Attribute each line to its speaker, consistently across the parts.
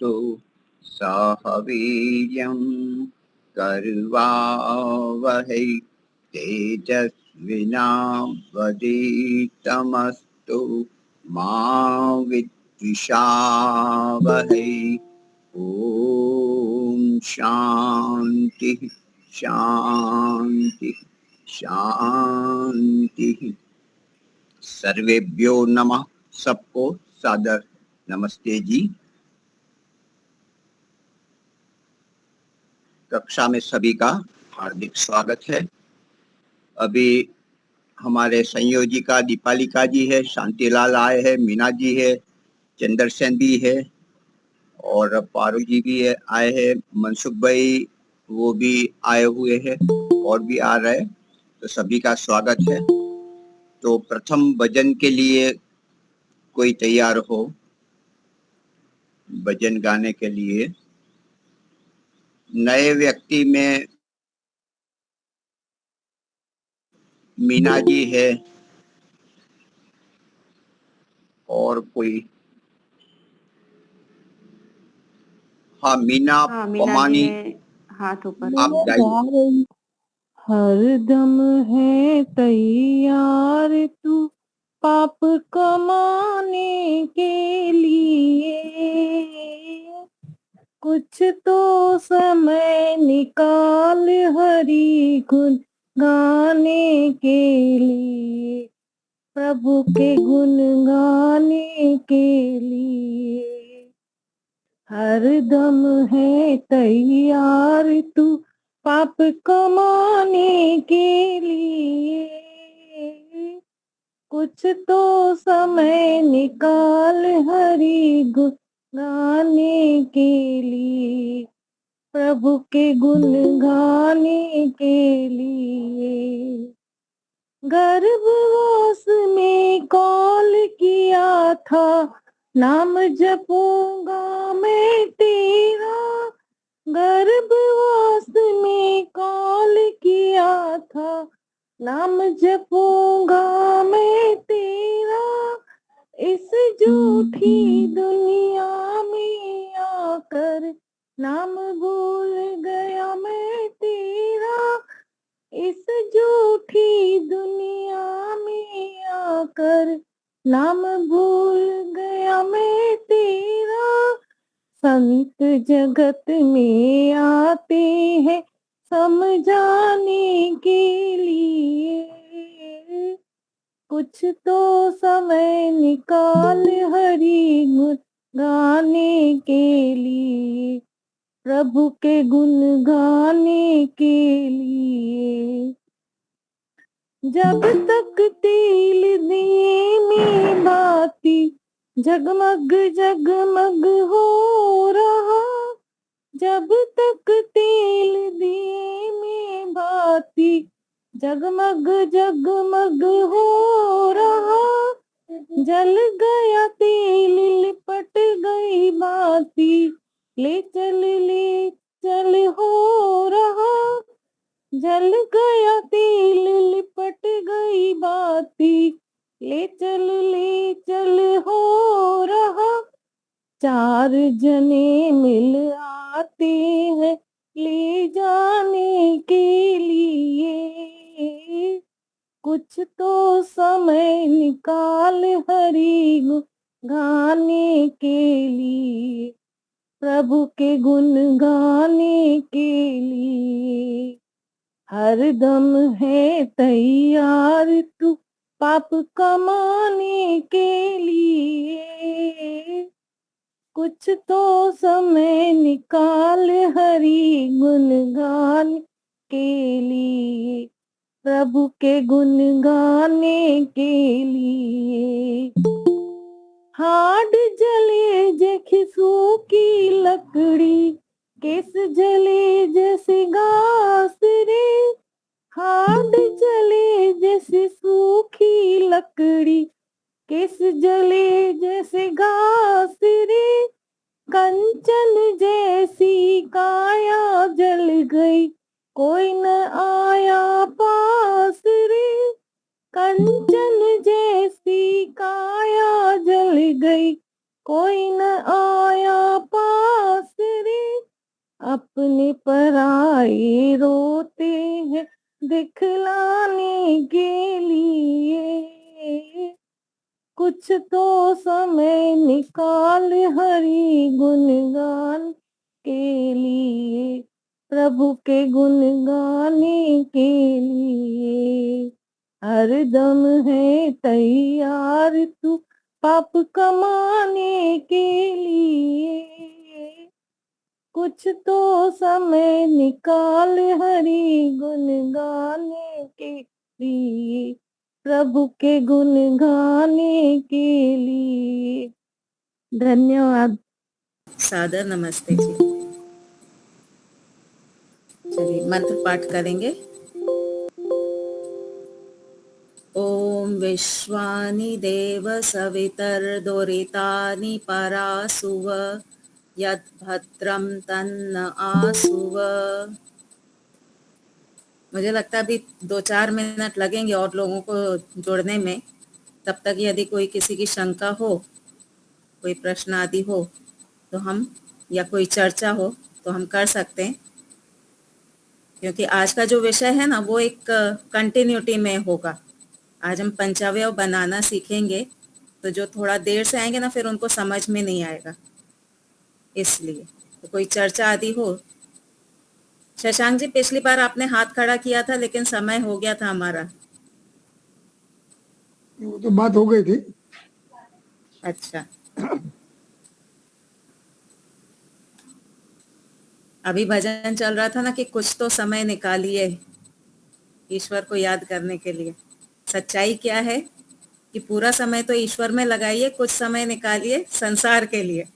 Speaker 1: तमस्तु सह वीर्यं कर्वावहै तेजस्विनावधीतमस्तु मा विद्विषावहै। ओम शांति शांति शांति। सर्वेभ्यो नमः। सबको सादर नमस्ते जी। कक्षा में सभी का हार्दिक स्वागत है। अभी हमारे संयोजिका दीपालिका जी है, शांतिलाल आए हैं, मीना जी है, चंद्रसेन भी है और पारू जी भी है, आए हैं, मनसुख भाई वो भी आए हुए हैं और भी आ रहे हैं, तो सभी का स्वागत है। तो प्रथम भजन के लिए कोई तैयार हो भजन गाने के लिए? नए व्यक्ति में मीना जी है और कोई? हाँ मीना पमानी,
Speaker 2: हाथ ऊपर
Speaker 1: आप गाइए।
Speaker 3: हरदम है तैयार तू पाप कमाने के लिए, कुछ तो समय निकाल हरि गुण गाने के लिए, प्रभु के गुण गाने के लिए। हरदम है तैयार तू पाप कमाने के लिए, कुछ तो समय निकाल हरि गुण गाने के लिए, प्रभु के गुण गाने के लिए। गर्भवास में कॉल किया था, नाम जपूंगा मैं तेरा। गर्भवास में कॉल किया था, नाम जपूंगा मैं तेरा। इस झूठी दुनिया में आकर नाम भूल गया मैं तेरा। इस झूठी दुनिया में आकर नाम भूल गया मैं तेरा। संत जगत में आते हैं समझाने के लिए, कुछ तो समय निकाल हरि गुण गाने के लिए, प्रभु के गुण गाने के लिए। जब तक तेल दिए में बाती जगमग जगमग हो रहा, जब तक तेल दिए में बाती जगमग जगमग हो रहा, जल गया तेल लिपट गई बाती, ले चल हो रहा। जल गया तेल लिपट गई बाती, ले चल हो रहा। चार जने मिल आते हैं ले जाने के लिए, कुछ तो समय निकाल हरि गुण गाने के लिए, प्रभु के गुण गाने के लिए। हरदम है तैयार तू पाप कमाने के लिए, कुछ तो समय निकाल हरि गुण गाने के लिए, प्रभु के गुण गाने के लिए। हाड जले जैसे सूखी लकड़ी, केस जले जैसे घास रे। हाड जले जैसे सूखी लकड़ी, केस जले जैसे घास रे। कंचन जैसी काया जल गई, कोई न आया पास रे। कंचन जैसी काया जल गई, कोई न आया पास अपने पराए रोते हैं दिखलाने के लिए, कुछ तो समय निकाल हरि गुणगान के लिए, प्रभु के गुण गाने के लिए। हरदम है तैयार तू पाप कमाने के लिए, कुछ तो समय निकाल हरि गुण गाने के लिए, प्रभु के गुण गाने के लिए। धन्यवाद।
Speaker 2: सादर नमस्ते जी। चलिए मंत्र पाठ करेंगे। ओम विश्वानि देव सवितर्दुरितानि परासुव, यद्भद्रं तन्न आसुव। मुझे लगता है अभी 2-4 मिनट लगेंगे और लोगों को जोड़ने में। तब तक यदि कोई किसी की शंका हो, कोई प्रश्न आदि हो तो हम, या कोई चर्चा हो तो हम कर सकते हैं, क्योंकि आज का जो विषय है ना वो एक कंटिन्यूटी में होगा। आज हम पंचावयव बनाना सीखेंगे, तो जो थोड़ा देर से आएंगे ना फिर उनको समझ में नहीं आएगा, इसलिए तो कोई चर्चा आदि हो। शशांक जी, पिछली बार आपने हाथ खड़ा किया था लेकिन समय हो गया था हमारा।
Speaker 4: वो तो बात हो गई थी।
Speaker 2: अच्छा, अभी भजन चल रहा था ना कि कुछ तो समय निकालिए ईश्वर को याद करने के लिए। सच्चाई क्या है कि पूरा समय तो ईश्वर में लगाइए, कुछ समय निकालिए संसार के लिए।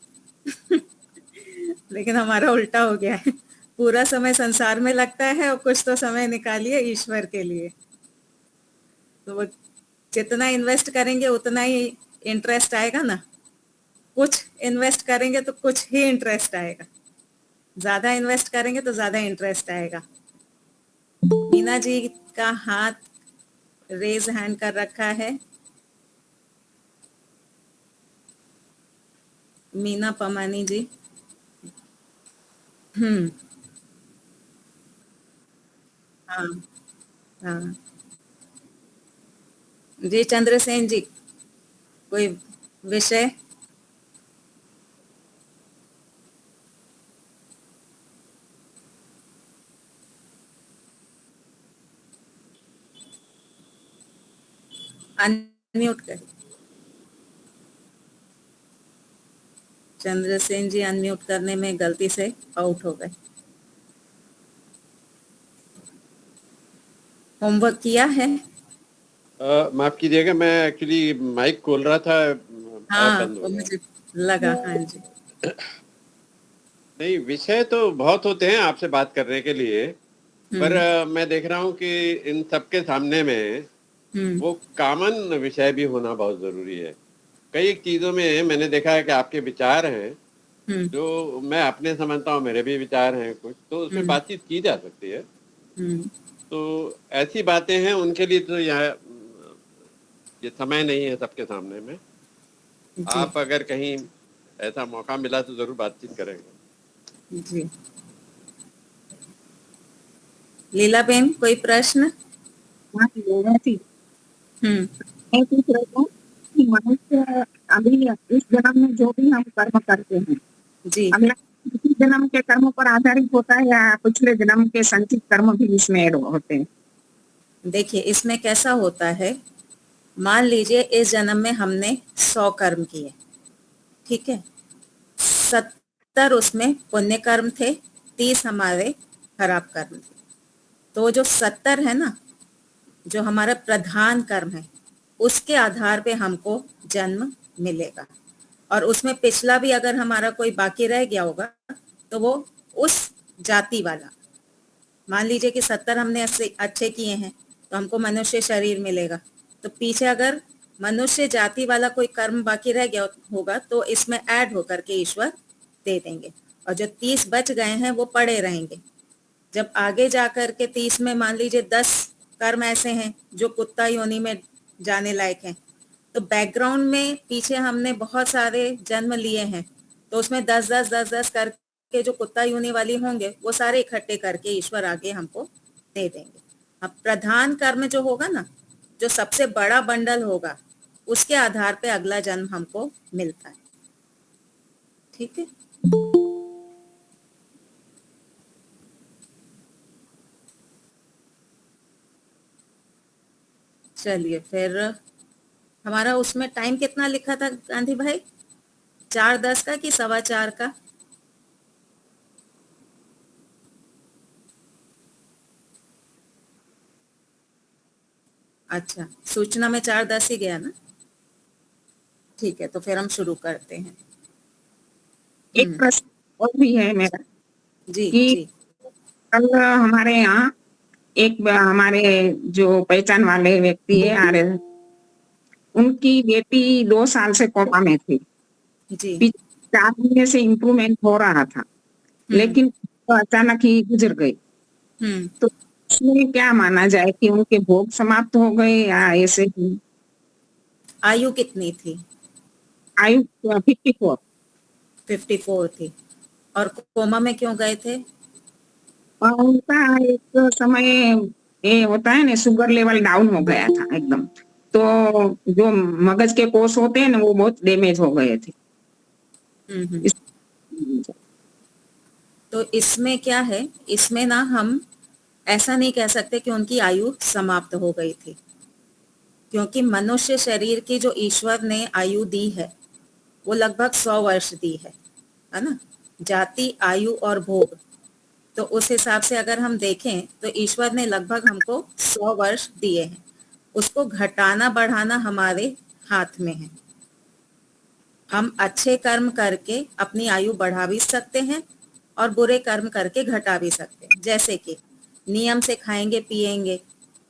Speaker 2: लेकिन हमारा उल्टा हो गया है, पूरा समय संसार में लगता है और कुछ तो समय निकालिए ईश्वर के लिए। तो वो जितना इन्वेस्ट करेंगे उतना ही इंटरेस्ट आएगा ना। कुछ इन्वेस्ट करेंगे तो कुछ ही इंटरेस्ट आएगा, ज्यादा इन्वेस्ट करेंगे तो ज्यादा इंटरेस्ट आएगा। मीना जी का हाथ रेज हैंड कर रखा है। मीना पमानी जी। हाँ हाँ जी। चंद्रसेन जी, कोई विषय? अनम्यूट कर। चंद्रसेन जी अनम्यूट करने में गलती से आउट हो गए। होमवर्क किया है?
Speaker 5: माफ कीजिएगा, मैं एक्चुअली माइक खोल रहा था,
Speaker 2: हाँ,
Speaker 5: बंद हो
Speaker 2: वो
Speaker 5: गया।
Speaker 2: मुझे लगा। हाँ जी।
Speaker 5: नहीं, विषय तो बहुत होते हैं आपसे बात करने के लिए, पर मैं देख रहा हूँ कि इन सबके सामने में वो कॉमन विषय भी होना बहुत जरूरी है। कई चीजों में मैंने देखा है कि आपके विचार हैं जो मैं अपने समझता हूँ, मेरे भी विचार हैं कुछ, तो उसमें बातचीत की जा सकती है। तो ऐसी बातें हैं, उनके लिए तो ये समय नहीं है सबके सामने में।
Speaker 2: जी
Speaker 5: आप अगर कहीं ऐसा मौका मिला तो जरूर बातचीत करेंगे।
Speaker 2: जी। लीला बेन, कोई प्रश्न?
Speaker 6: हाँ जी, मैं थी।
Speaker 2: हम्म
Speaker 6: मैं पूछ रही हूँ कि मनुष्य अभी इस जन्म में जो भी हम कर्म करते हैं,
Speaker 2: जी।
Speaker 6: अगला इसी जन्म के कर्मों पर आधारित होता है या पिछले जन्म के संचित कर्म भी इसमें ऐड होते हैं?
Speaker 2: देखिए, इसमें कैसा होता है, मान लीजिए इस जन्म में हमने 100 कर्म किए, ठीक है, 70 उसमें पुण्य कर्म थे, 30 हमारे खराब कर्म थे। तो जो 70 है ना, जो हमारा प्रधान कर्म है, उसके आधार पे हमको जन्म मिलेगा। और उसमें पिछला भी अगर हमारा कोई बाकी रह गया होगा तो वो उस जाति वाला, मान लीजिए कि 70 हमने अच्छे किए हैं तो हमको मनुष्य शरीर मिलेगा। तो पीछे अगर मनुष्य जाति वाला कोई कर्म बाकी रह गया होगा तो इसमें ऐड होकर के ईश्वर दे देंगे, और जो 30 बच गए हैं वो पड़े रहेंगे। जब आगे जाकर के 30 में मान लीजिए 10 कर्म ऐसे हैं जो कुत्ता योनि में जाने लायक हैं, तो बैकग्राउंड में पीछे हमने बहुत सारे जन्म लिए हैं, तो उसमें 10-10 10-10 कर के जो कुत्ता यूनि वाली होंगे वो सारे इकट्ठे करके ईश्वर आगे हमको दे देंगे। अब प्रधान कर्म जो होगा ना, जो सबसे बड़ा बंडल होगा, उसके आधार पे अगला जन्म हमको मिलता है। ठीक है, चलिए फिर हमारा उसमें टाइम कितना लिखा था गांधी भाई, 4:10 का कि 4:15 का? अच्छा, सूचना में 4:10 ही गया ना। ठीक है, तो फिर हम शुरू करते हैं।
Speaker 6: एक प्रश्न और भी है मेरा
Speaker 2: जी
Speaker 6: कि
Speaker 2: जी।
Speaker 6: कल हमारे यहाँ एक हमारे जो पहचान वाले व्यक्ति है आ रहे, उनकी बेटी 2 साल से कोमा में थी।
Speaker 2: जी।
Speaker 6: 4 महीने से इम्प्रूवमेंट हो रहा था, लेकिन तो अचानक ही गुजर गई। तो इसमें क्या माना जाए कि उनके भोग समाप्त हो गए या ऐसे ही?
Speaker 2: आयु कितनी थी?
Speaker 6: आयु 54।
Speaker 2: 54 थी। और कोमा में क्यों गए थे?
Speaker 6: उनका एक समय ये होता है ना, शुगर लेवल डाउन हो गया था एकदम। तो जो मगज के कोष होते हैं ना, वो बहुत डैमेज हो गए थे।
Speaker 2: तो इसमें क्या है, इसमें ना हम ऐसा नहीं कह सकते कि उनकी आयु समाप्त हो गई थी, क्योंकि मनुष्य शरीर की जो ईश्वर ने आयु दी है वो लगभग 100 वर्ष दी है ना। जाति, आयु और भोग, तो उस हिसाब से अगर हम देखें तो ईश्वर ने लगभग हमको 100 वर्ष दिए हैं। उसको घटाना बढ़ाना हमारे हाथ में है। हम अच्छे कर्म करके अपनी आयु बढ़ा भी सकते हैं और बुरे कर्म करके घटा भी सकते हैं। जैसे कि नियम से खाएंगे पिएंगे,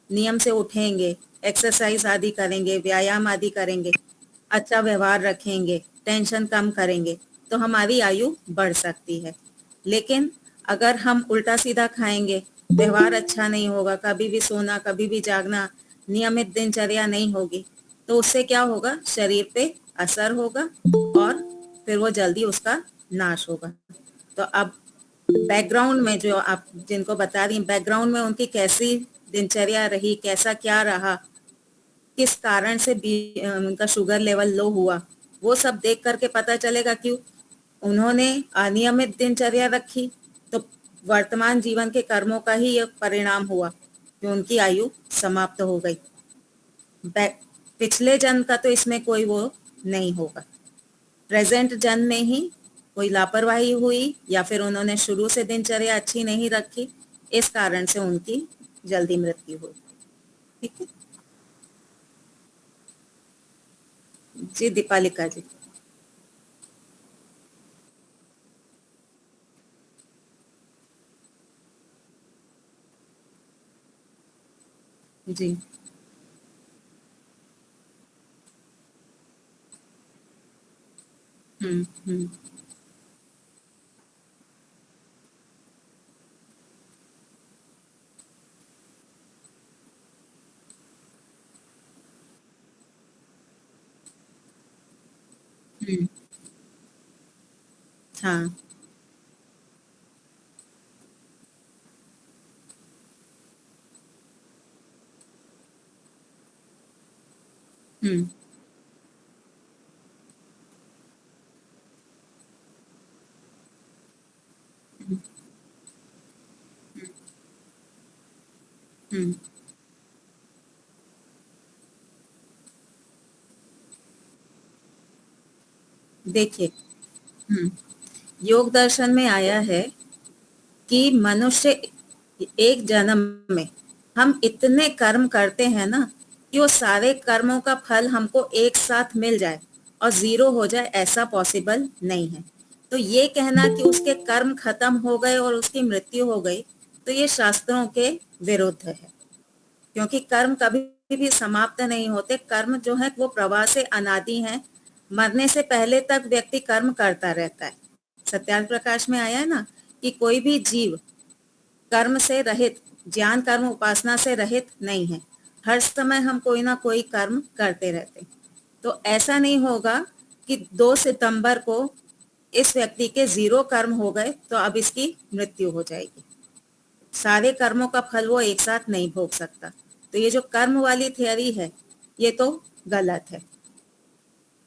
Speaker 2: नियम से उठेंगे, एक्सरसाइज आदि करेंगे, व्यायाम आदि करेंगे, अच्छा व्यवहार रखेंगे, टेंशन कम करेंगे, तो हमारी आयु बढ़ सकती है। लेकिन अगर हम उल्टा सीधा खाएंगे, व्यवहार अच्छा नहीं होगा, कभी भी सोना, कभी भी जागना, नियमित दिनचर्या नहीं होगी, तो उससे क्या होगा, शरीर पे असर होगा और फिर वो जल्दी उसका नाश होगा। तो अब बैकग्राउंड में जो आप जिनको बता रही, बैकग्राउंड में उनकी कैसी दिनचर्या रही, कैसा क्या रहा, किस कारण से उनका शुगर लेवल लो हुआ, वो सब देख करके पता चलेगा कि उन्होंने अनियमित दिनचर्या रखी, तो वर्तमान जीवन के कर्मों का ही यह परिणाम हुआ कि उनकी आयु समाप्त हो गई। पिछले जन्म का तो इसमें कोई वो नहीं होगा। प्रेजेंट जन्म में ही कोई लापरवाही हुई या फिर उन्होंने शुरू से दिनचर्या अच्छी नहीं रखी, इस कारण से उनकी जल्दी मृत्यु हुई। ठीक है जी, दीपालिका जी। जी। हम्म। हम्म। हम्म। हाँ। हम्म। हम्म। देखिए, योग दर्शन में आया है कि मनुष्य एक जन्म में हम इतने कर्म करते हैं ना कि वो सारे कर्मों का फल हमको एक साथ मिल जाए और जीरो हो जाए, ऐसा पॉसिबल नहीं है। तो ये कहना कि उसके कर्म खत्म हो गए और उसकी मृत्यु हो गई, तो ये शास्त्रों के विरुद्ध है, क्योंकि कर्म कभी भी समाप्त नहीं होते। कर्म जो है वो प्रवाह से अनादि हैं। मरने से पहले तक व्यक्ति कर्म करता रहता है। सत्यार्थ प्रकाश में आया है ना कि कोई भी जीव कर्म से रहित, ज्ञान कर्म उपासना से रहित नहीं है। हर समय हम कोई ना कोई कर्म करते रहते हैं। तो ऐसा नहीं होगा कि 2 सितंबर को इस व्यक्ति के 0 कर्म हो गए तो अब इसकी मृत्यु हो जाएगी। सारे कर्मों का फल वो एक साथ नहीं भोग सकता। तो ये जो कर्म वाली थियरी है ये तो गलत है,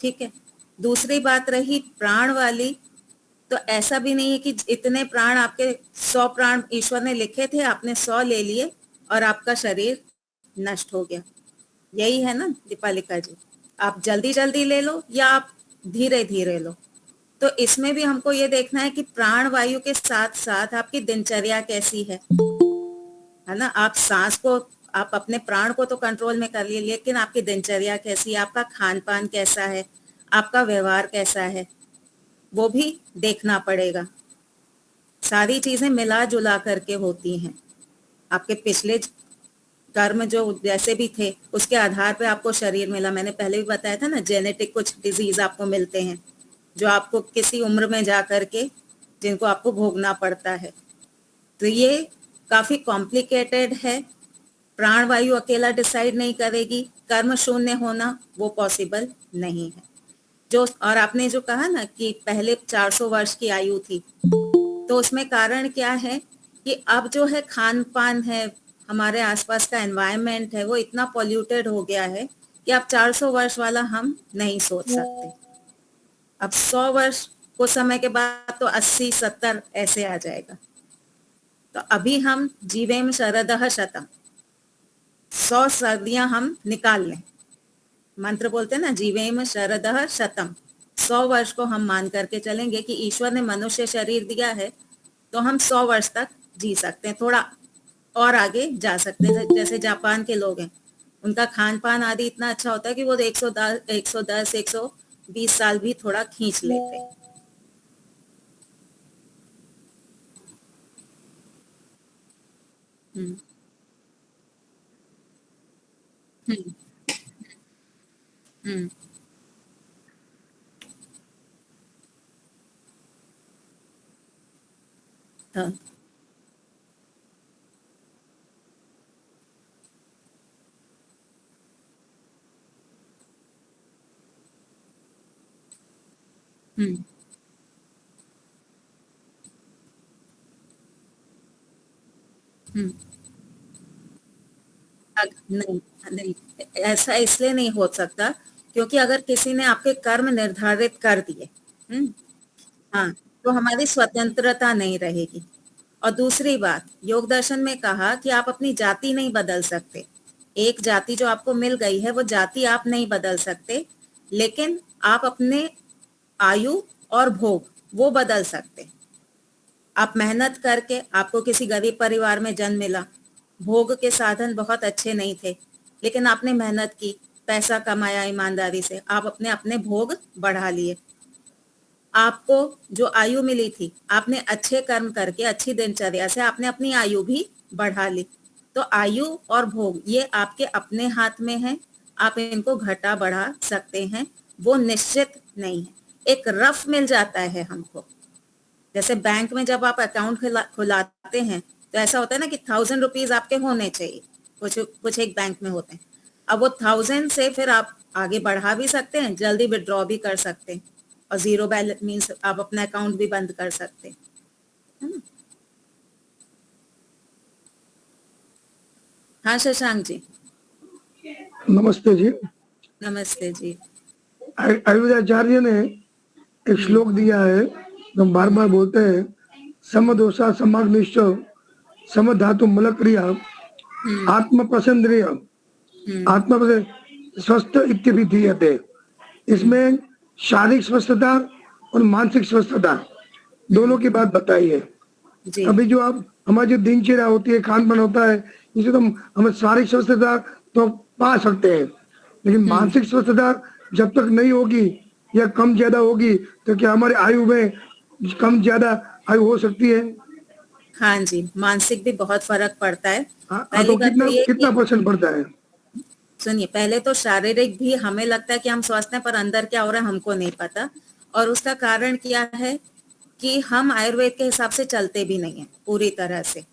Speaker 2: ठीक है। दूसरी बात रही प्राण वाली, तो ऐसा भी नहीं है कि इतने प्राण, आपके 100 प्राण ईश्वर ने लिखे थे, आपने 100 ले लिए और आपका शरीर नष्ट हो गया। यही है ना दीपालिका जी, आप जल्दी जल्दी ले लो या आप धीरे धीरे लो। तो इसमें भी हमको ये देखना है कि प्राण वायु के साथ साथ आपकी दिनचर्या कैसी है ना। आप सांस को, आप अपने प्राण को तो कंट्रोल में कर लिए, लेकिन आपकी दिनचर्या कैसी है, आपका खान पान कैसा है, आपका व्यवहार कैसा है, वो भी देखना पड़ेगा। सारी चीजें मिला जुला करके होती हैं। आपके पिछले कर्म जो जैसे भी थे उसके आधार पे आपको शरीर मिला। मैंने पहले भी बताया था ना, जेनेटिक कुछ डिजीज आपको मिलते हैं जो आपको किसी उम्र में जा करके जिनको आपको भोगना पड़ता है। तो ये काफी कॉम्प्लिकेटेड है। प्राणवायु अकेला डिसाइड नहीं करेगी, कर्म शून्य होना वो पॉसिबल नहीं है। जो और आपने जो कहा ना कि पहले 400 वर्ष की आयु थी, तो उसमें कारण क्या है कि अब जो है खान पान है, हमारे आसपास का एनवायरनमेंट है, वो इतना पॉल्यूटेड हो गया है कि अब 400 वर्ष वाला हम नहीं सोच सकते। अब 100 वर्ष कुछ समय के बाद तो 80-70 ऐसे आ जाएगा। तो अभी हम जीवेम शरदः शतम, 100 सर्दियां हम निकाल लें। मंत्र बोलते हैं ना, जीवेम शरदः शतम, 100 वर्ष को हम मान करके चलेंगे कि ईश्वर ने मनुष्य शरीर दिया है तो हम 100 वर्ष तक जी सकते हैं, थोड़ा और आगे जा सकते हैं। जैसे जापान के लोग हैं, उनका खान पान आदि इतना अच्छा होता है कि वो 110-120 साल भी थोड़ा खींच लेते हैं। हम्म हम्म हम्म हाँ, हम्म हम्म नहीं नहीं, ऐसा इसलिए नहीं हो सकता क्योंकि अगर किसी ने आपके कर्म निर्धारित कर दिए, हाँ, तो हमारी स्वतंत्रता नहीं रहेगी। और दूसरी बात, योग दर्शन में कहा कि आप अपनी जाति नहीं बदल सकते। एक जाति जो आपको मिल गई है वो जाति आप नहीं बदल सकते, लेकिन आप अपने आयु और भोग वो बदल सकते। आप मेहनत करके, आपको किसी गरीब परिवार में जन्म मिला, भोग के साधन बहुत अच्छे नहीं थे, लेकिन आपने मेहनत की, पैसा कमाया ईमानदारी से, आप अपने अपने भोग बढ़ा लिए। आपको जो आयु मिली थी, आपने अच्छे कर्म करके, अच्छी दिनचर्या से आपने अपनी आयु भी बढ़ा ली। तो आयु और भोग ये आपके अपने हाथ में है, आप इनको घटा बढ़ा सकते हैं, वो निश्चित नहीं है। एक रफ मिल जाता है हमको। जैसे बैंक में जब आप अकाउंट खुलाते हैं तो ऐसा होता है ना कि 1000 रुपीज आपके होने चाहिए, कुछ कुछ एक बैंक में होते हैं। अब वो 1000 से फिर आप आगे बढ़ा भी सकते हैं, जल्दी विड्रॉ भी कर सकते हैं, और 0 बैलेंस मीन्स आप अपना अकाउंट भी बंद कर सकते हैं, है ना। हाँ शशांक जी।
Speaker 4: नमस्ते जी।
Speaker 2: नमस्ते जी।
Speaker 4: आयुर्वेदाचार्य ने एक श्लोक दिया है तो बार बार बोलते हैं, समदोषा समाग्निश्च समधातु मल क्रिया आत्म प्रसंद्रिय आत्म स्वस्थ इत्यभिधीयते। इसमें शारीरिक स्वस्थता और मानसिक स्वस्थता दोनों की बात बताई है। अभी जो आप हमारी जो दिनचर्या होती है, खान पान होता है, इसे तो हम शारीरिक स्वस्थता तो पा सकते हैं, लेकिन मानसिक स्वस्थता जब तक नहीं होगी या कम ज्यादा होगी तो क्या हमारे आयु में कम ज्यादा आयु हो सकती है?
Speaker 2: हाँ जी, मानसिक भी बहुत फर्क पड़ता है।
Speaker 4: तो कितना % पड़ता है?
Speaker 2: सुनिए, पहले तो शारीरिक भी हमें लगता है कि हम स्वस्थ हैं, पर अंदर क्या हो रहा है हमको नहीं पता। और उसका कारण क्या है कि हम आयुर्वेद के हिसाब से चलते भी नहीं है पूरी तरह से।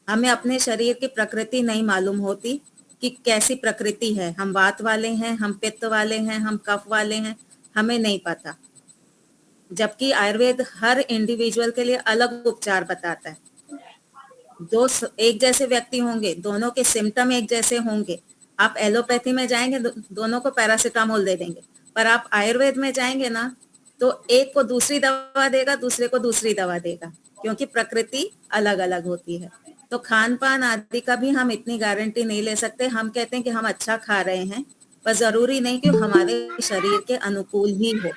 Speaker 2: हमें अपने शरीर की प्रकृति नहीं मालूम होती कि कैसी प्रकृति है, हम वात वाले हैं, हम पित्त वाले हैं, हम कफ वाले हैं, हमें नहीं पता। जबकि आयुर्वेद हर इंडिविजुअल के लिए अलग उपचार बताता है। एक जैसे व्यक्ति होंगे, दोनों के सिम्टम एक जैसे होंगे। आप एलोपैथी में जाएंगे, दोनों को पैरासीटामोल दे देंगे, पर आप आयुर्वेद में जाएंगे ना तो एक को दूसरी दवा देगा, दूसरे को दूसरी दवा देगा, क्योंकि प्रकृति अलग अलग होती है। तो खान पान आदि का भी हम इतनी गारंटी नहीं ले सकते। हम कहते हैं कि हम अच्छा खा रहे हैं, पर जरूरी नहीं कि हमारे शरीर के अनुकूल ही हो।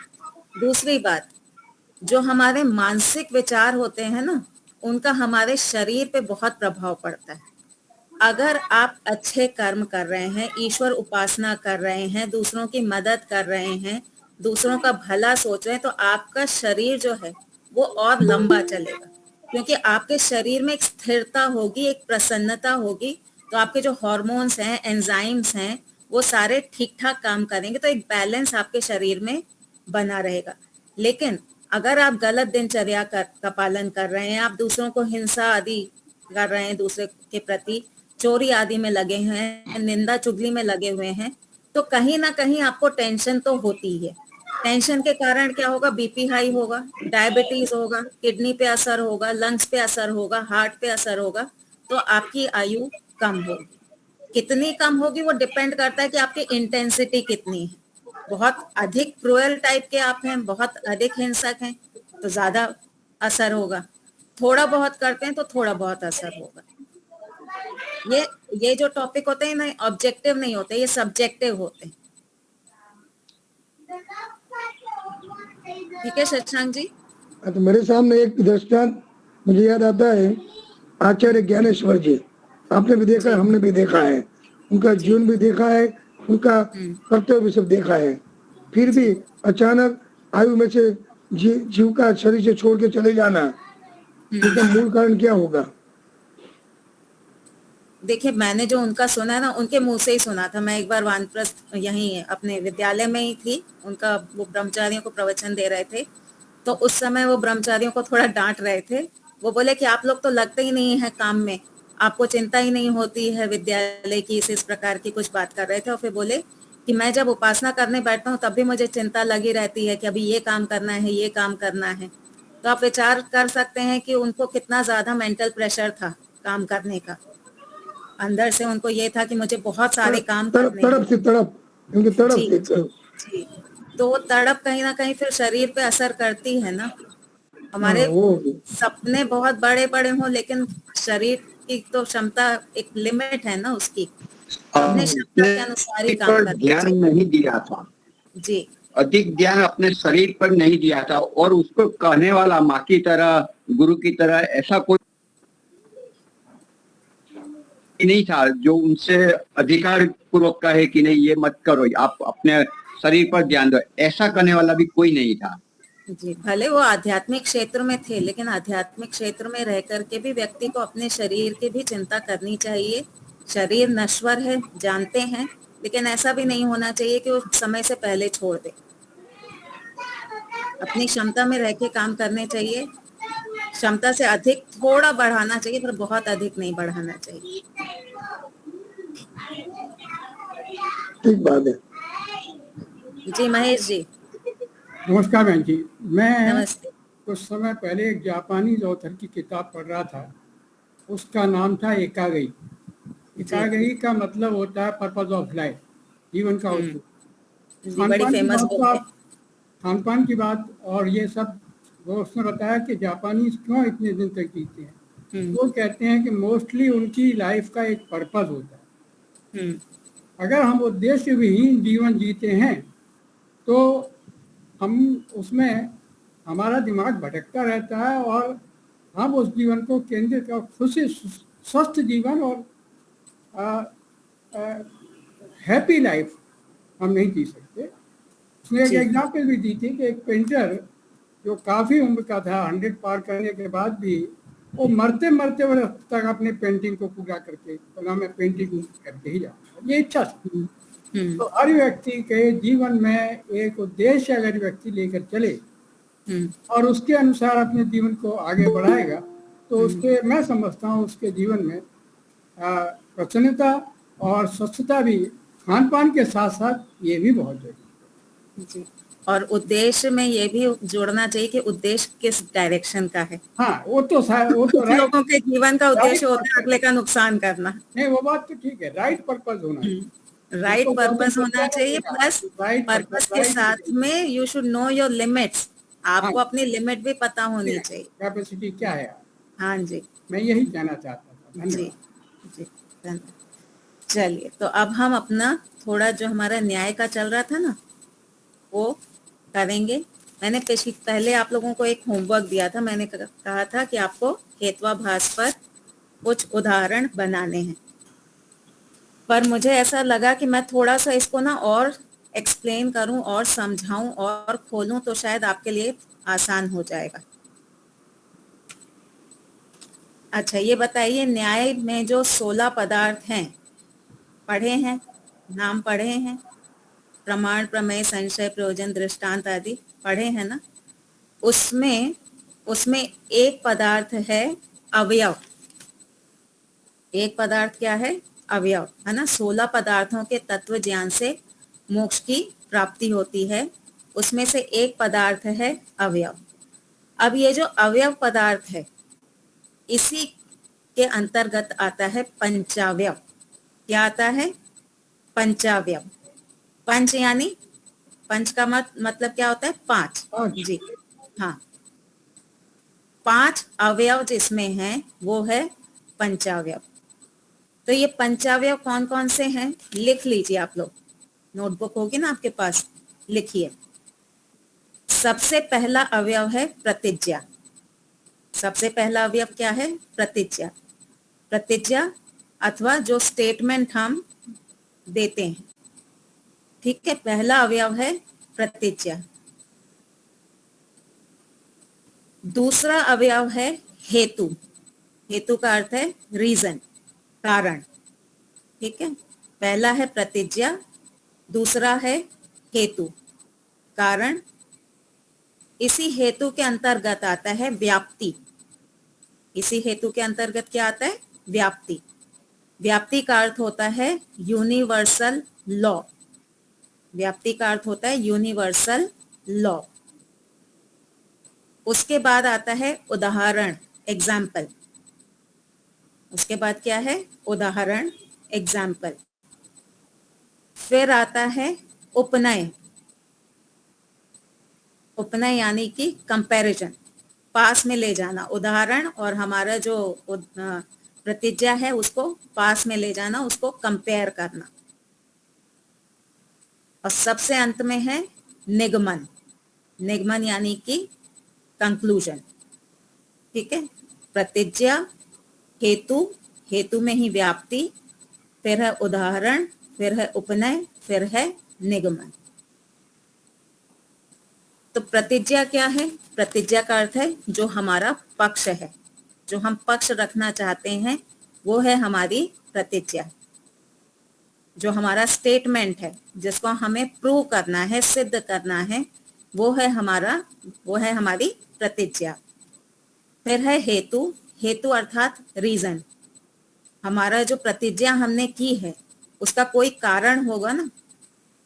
Speaker 2: दूसरी बात, जो हमारे मानसिक विचार होते हैं ना, उनका हमारे शरीर पे बहुत प्रभाव पड़ता है। अगर आप अच्छे कर्म कर रहे हैं, ईश्वर उपासना कर रहे हैं, दूसरों की मदद कर रहे हैं, दूसरों का भला सोच रहे हैं, तो आपका शरीर जो है वो और लंबा चलेगा, क्योंकि आपके शरीर में एक स्थिरता होगी, एक प्रसन्नता होगी। तो आपके जो हार्मोन्स हैं, एंजाइम्स हैं, वो सारे ठीक ठाक काम करेंगे, तो एक बैलेंस आपके शरीर में बना रहेगा। लेकिन अगर आप गलत दिनचर्या का पालन कर रहे हैं, आप दूसरों को हिंसा आदि कर रहे हैं, दूसरे के प्रति चोरी आदि में लगे हैं, निंदा चुगली में लगे हुए हैं, तो कहीं ना कहीं आपको टेंशन तो होती है। टेंशन के कारण क्या होगा? बीपी हाई होगा, डायबिटीज होगा, किडनी पे असर होगा, लंग्स पे असर होगा, हार्ट पे असर होगा, तो आपकी आयु कम होगी। कितनी कम होगी वो डिपेंड करता है कि आपकी इंटेंसिटी कितनी है। बहुत अधिक क्रूएल टाइप के आप हैं, बहुत अधिक हिंसक हैं, तो ज्यादा असर होगा। थोड़ा बहुत करते हैं तो थोड़ा बहुत असर होगा। ये जो टॉपिक होते हैं ना, ऑब्जेक्टिव नहीं होते, ये सब्जेक्टिव होते हैं। ठीक है शशांक जी?
Speaker 4: तो मेरे सामने एक दृष्टांत मुझे याद आता है, आचार्य ज्ञानेश्वर जी। आपने भी देखा है, हमने भी देखा है, उनका जीवन भी देखा है, उनका कर्तव्य भी सब देखा है। फिर भी अचानक आयु में से जीव का शरीर से छोड़ के चले जाना, इसका मूल कारण क्या होगा?
Speaker 2: देखिए, मैंने जो उनका सुना ना, उनके मुंह से ही सुना था। मैं एक बार वानप्रस्थ यहीं अपने विद्यालय में ही थी, उनका वो ब्रह्मचारियों को प्रवचन दे रहे थे, तो उस समय वो ब्रह्मचारियों को थोड़ा डांट रहे थे। वो बोले कि आप लोग तो लगते ही नहीं है काम में, आपको चिंता ही नहीं होती है विद्यालय की, इस प्रकार की कुछ बात कर रहे थे। और फिर बोले कि मैं जब उपासना करने बैठता हूँ तब भी मुझे चिंता लगी रहती है कि अभी ये काम करना है, ये काम करना है। तो आप विचार कर सकते हैं कि उनको कितना ज्यादा मेंटल प्रेशर था काम करने का। अंदर से उनको ये था कि मुझे बहुत सारे काम करने हैं।
Speaker 4: तड़प
Speaker 2: जी, जी। तो वो तड़प कहीं ना कहीं फिर शरीर पे असर करती है ना। हमारे सपने बहुत बड़े बड़े हों, लेकिन शरीर की तो क्षमता, एक लिमिट है ना उसकी, अपने क्षमता के अनुसार ही काम करना
Speaker 1: ध्यान नहीं दिया था
Speaker 2: जी।
Speaker 1: अधिक ध्यान अपने शरीर पर नहीं दिया था, और उसको कहने वाला माँ की तरह, गुरु की तरह ऐसा कोई नहीं था जो उनसे अधिकार पूर्वक कहे कि नहीं ये मत करो, आप अपने शरीर पर ध्यान दो, ऐसा करने वाला भी कोई नहीं था
Speaker 2: जी। भले वो आध्यात्मिक क्षेत्र में थे, लेकिन आध्यात्मिक क्षेत्र में रह करके भी व्यक्ति को अपने शरीर की भी चिंता करनी चाहिए। शरीर नश्वर है, जानते हैं, लेकिन ऐसा भी नहीं होना चाहिए कि वो समय से पहले छोड़ दे। अपनी क्षमता में रह के काम करने चाहिए, क्षमता से अधिक थोड़ा बढ़ाना चाहिए, पर बहुत अधिक नहीं बढ़ाना चाहिए।
Speaker 4: ठीक बात है
Speaker 2: जी महेश जी।
Speaker 7: नमस्कार बहन जी। मैं
Speaker 2: नमस्ते।
Speaker 7: कुछ समय पहले एक जापानी ऑथर की किताब पढ़ रहा था, उसका नाम था एकागई। एकागई का मतलब होता है पर्पस ऑफ लाइफ, जीवन का उद्देश्य।
Speaker 2: बड़ी फेमस बुक है।
Speaker 7: खान पान की बात और ये सब, वो उसने बताया कि जापानीज क्यों इतने दिन तक जीते हैं। वो कहते हैं कि मोस्टली उनकी लाइफ का एक पर्पस होता है। अगर हम उद्देश्य विहीन जीवन जीते हैं तो हम उसमें, हमारा दिमाग भटकता रहता है और हम उस जीवन को केंद्रित कर खुशी, स्वस्थ जीवन और हैप्पी लाइफ हम नहीं जी सकते। उसने एक एग्जाम्पल भी दी थी कि एक पेंटर जो काफ़ी उम्र का था, 100 पार करने के बाद भी वो मरते मरते वर्ष तक अपने पेंटिंग को पूरा करके, तो मैं पेंटिंग करके ही जाऊँगा, ये इच्छा थी। तो हर व्यक्ति के जीवन में एक उद्देश्य अगर व्यक्ति लेकर चले और उसके अनुसार अपने जीवन को आगे बढ़ाएगा, तो उसके, मैं समझता हूँ उसके जीवन में प्रसन्नता और स्वच्छता भी, खान पान के साथ साथ ये भी बहुत जरूरी है।
Speaker 2: और उद्देश्य में ये भी जोड़ना चाहिए कि उद्देश्य किस डायरेक्शन का है।
Speaker 7: हाँ वो तो
Speaker 2: कुछ लोगों के जीवन का उद्देश्य होता है अगले का नुकसान करना।
Speaker 7: नहीं वो बात तो ठीक है, राइट पर्पस होना चाहिए,
Speaker 2: राइट पर्पस होना चाहिए, प्लस पर्पस के साथ में you should know your limits. आपको अपनी लिमिट भी पता होनी चाहिए,
Speaker 7: कैपेसिटी क्या है।
Speaker 2: हाँ जी,
Speaker 7: मैं यही कहना चाहता था।
Speaker 2: जी जी धन्यवाद। चलिए, तो अब हम अपना थोड़ा जो हमारा न्याय का चल रहा था ना वो करेंगे। मैंने पहले आप लोगों को एक होमवर्क दिया था, मैंने कहा था कि आपको हेत्वाभास पर कुछ उदाहरण बनाने हैं, पर मुझे ऐसा लगा कि मैं थोड़ा सा इसको ना और एक्सप्लेन करूं और समझाऊं और खोलूं तो शायद आपके लिए आसान हो जाएगा। अच्छा, ये बताइए, न्याय में जो 16 पदार्थ हैं, पढ़े हैं, नाम पढ़े हैं? प्रमाण, प्रमेय, संशय, प्रयोजन, दृष्टांत आदि पढ़े हैं ना? उसमें एक पदार्थ है अवयव। एक पदार्थ क्या है? अवयव, है ना। 16 पदार्थों के तत्व ज्ञान से मोक्ष की प्राप्ति होती है, उसमें से एक पदार्थ है अवयव। अब ये जो अवयव पदार्थ है इसी के अंतर्गत आता है पंचावयव। क्या आता है? पंचावयव। पंच यानी पंच का मतलब क्या होता है? पांच। जी हाँ, 5 अवयव जिसमें हैं वो है पंचावयव। तो ये पंचावयव कौन कौन से हैं लिख लीजिए आप लोग, नोटबुक होगी ना आपके पास, लिखिए। सबसे पहला अवयव है प्रतिज्ञा। सबसे पहला अवयव क्या है? प्रतिज्ञा। प्रतिज्ञा अथवा जो स्टेटमेंट हम देते हैं, ठीक है, पहला अवयव है प्रतिज्ञा। दूसरा अवयव है हेतु। हेतु का अर्थ है रीजन, कारण, ठीक है। पहला है प्रतिज्ञा, दूसरा है हेतु, कारण। इसी हेतु के अंतर्गत आता है व्याप्ति। इसी हेतु के अंतर्गत क्या आता है? व्याप्ति। व्याप्ति का अर्थ होता है यूनिवर्सल लॉ। व्याप्ति का अर्थ होता है यूनिवर्सल लॉ। उसके बाद आता है उदाहरण, एग्जाम्पल। उसके बाद क्या है? उदाहरण, एग्जाम्पल। फिर आता है उपनय। उपनय यानी कि कंपैरिजन, पास में ले जाना। उदाहरण और हमारा जो प्रतिज्ञा है उसको पास में ले जाना, उसको कंपेयर करना। और सबसे अंत में है निगमन। निगमन यानी कि कंक्लूजन, ठीक है। प्रतिज्ञा, हेतु, हेतु में ही व्याप्ति, फिर है उदाहरण, फिर है उपनय, फिर है निगमन। तो प्रतिज्ञा क्या है? प्रतिज्ञा का अर्थ है जो हमारा पक्ष है, जो हम पक्ष रखना चाहते हैं वो है हमारी प्रतिज्ञा। जो हमारा स्टेटमेंट है जिसको हमें प्रूव करना है, सिद्ध करना है, वो है हमारी प्रतिज्ञा। फिर है हेतु। हेतु अर्थात रीजन। हमारा जो प्रतिज्ञा हमने की है उसका कोई कारण होगा ना,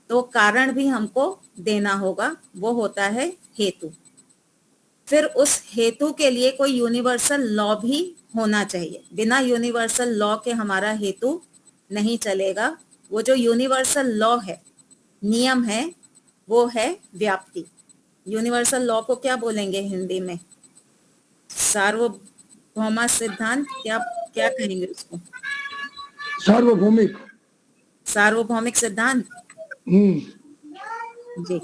Speaker 2: तो कारण भी हमको देना होगा, वो होता है हेतु। फिर उस हेतु के लिए कोई यूनिवर्सल लॉ भी होना चाहिए। बिना यूनिवर्सल लॉ के हमारा हेतु नहीं चलेगा। वो जो यूनिवर्सल लॉ है, नियम है, वो है व्याप्ति। यूनिवर्सल लॉ को क्या बोलेंगे हिंदी में? सार्वभौमा सिद्धांत, क्या कहेंगे उसको?
Speaker 4: सार्वभौमिक।
Speaker 2: सार्वभौमिक सिद्धांत। जी।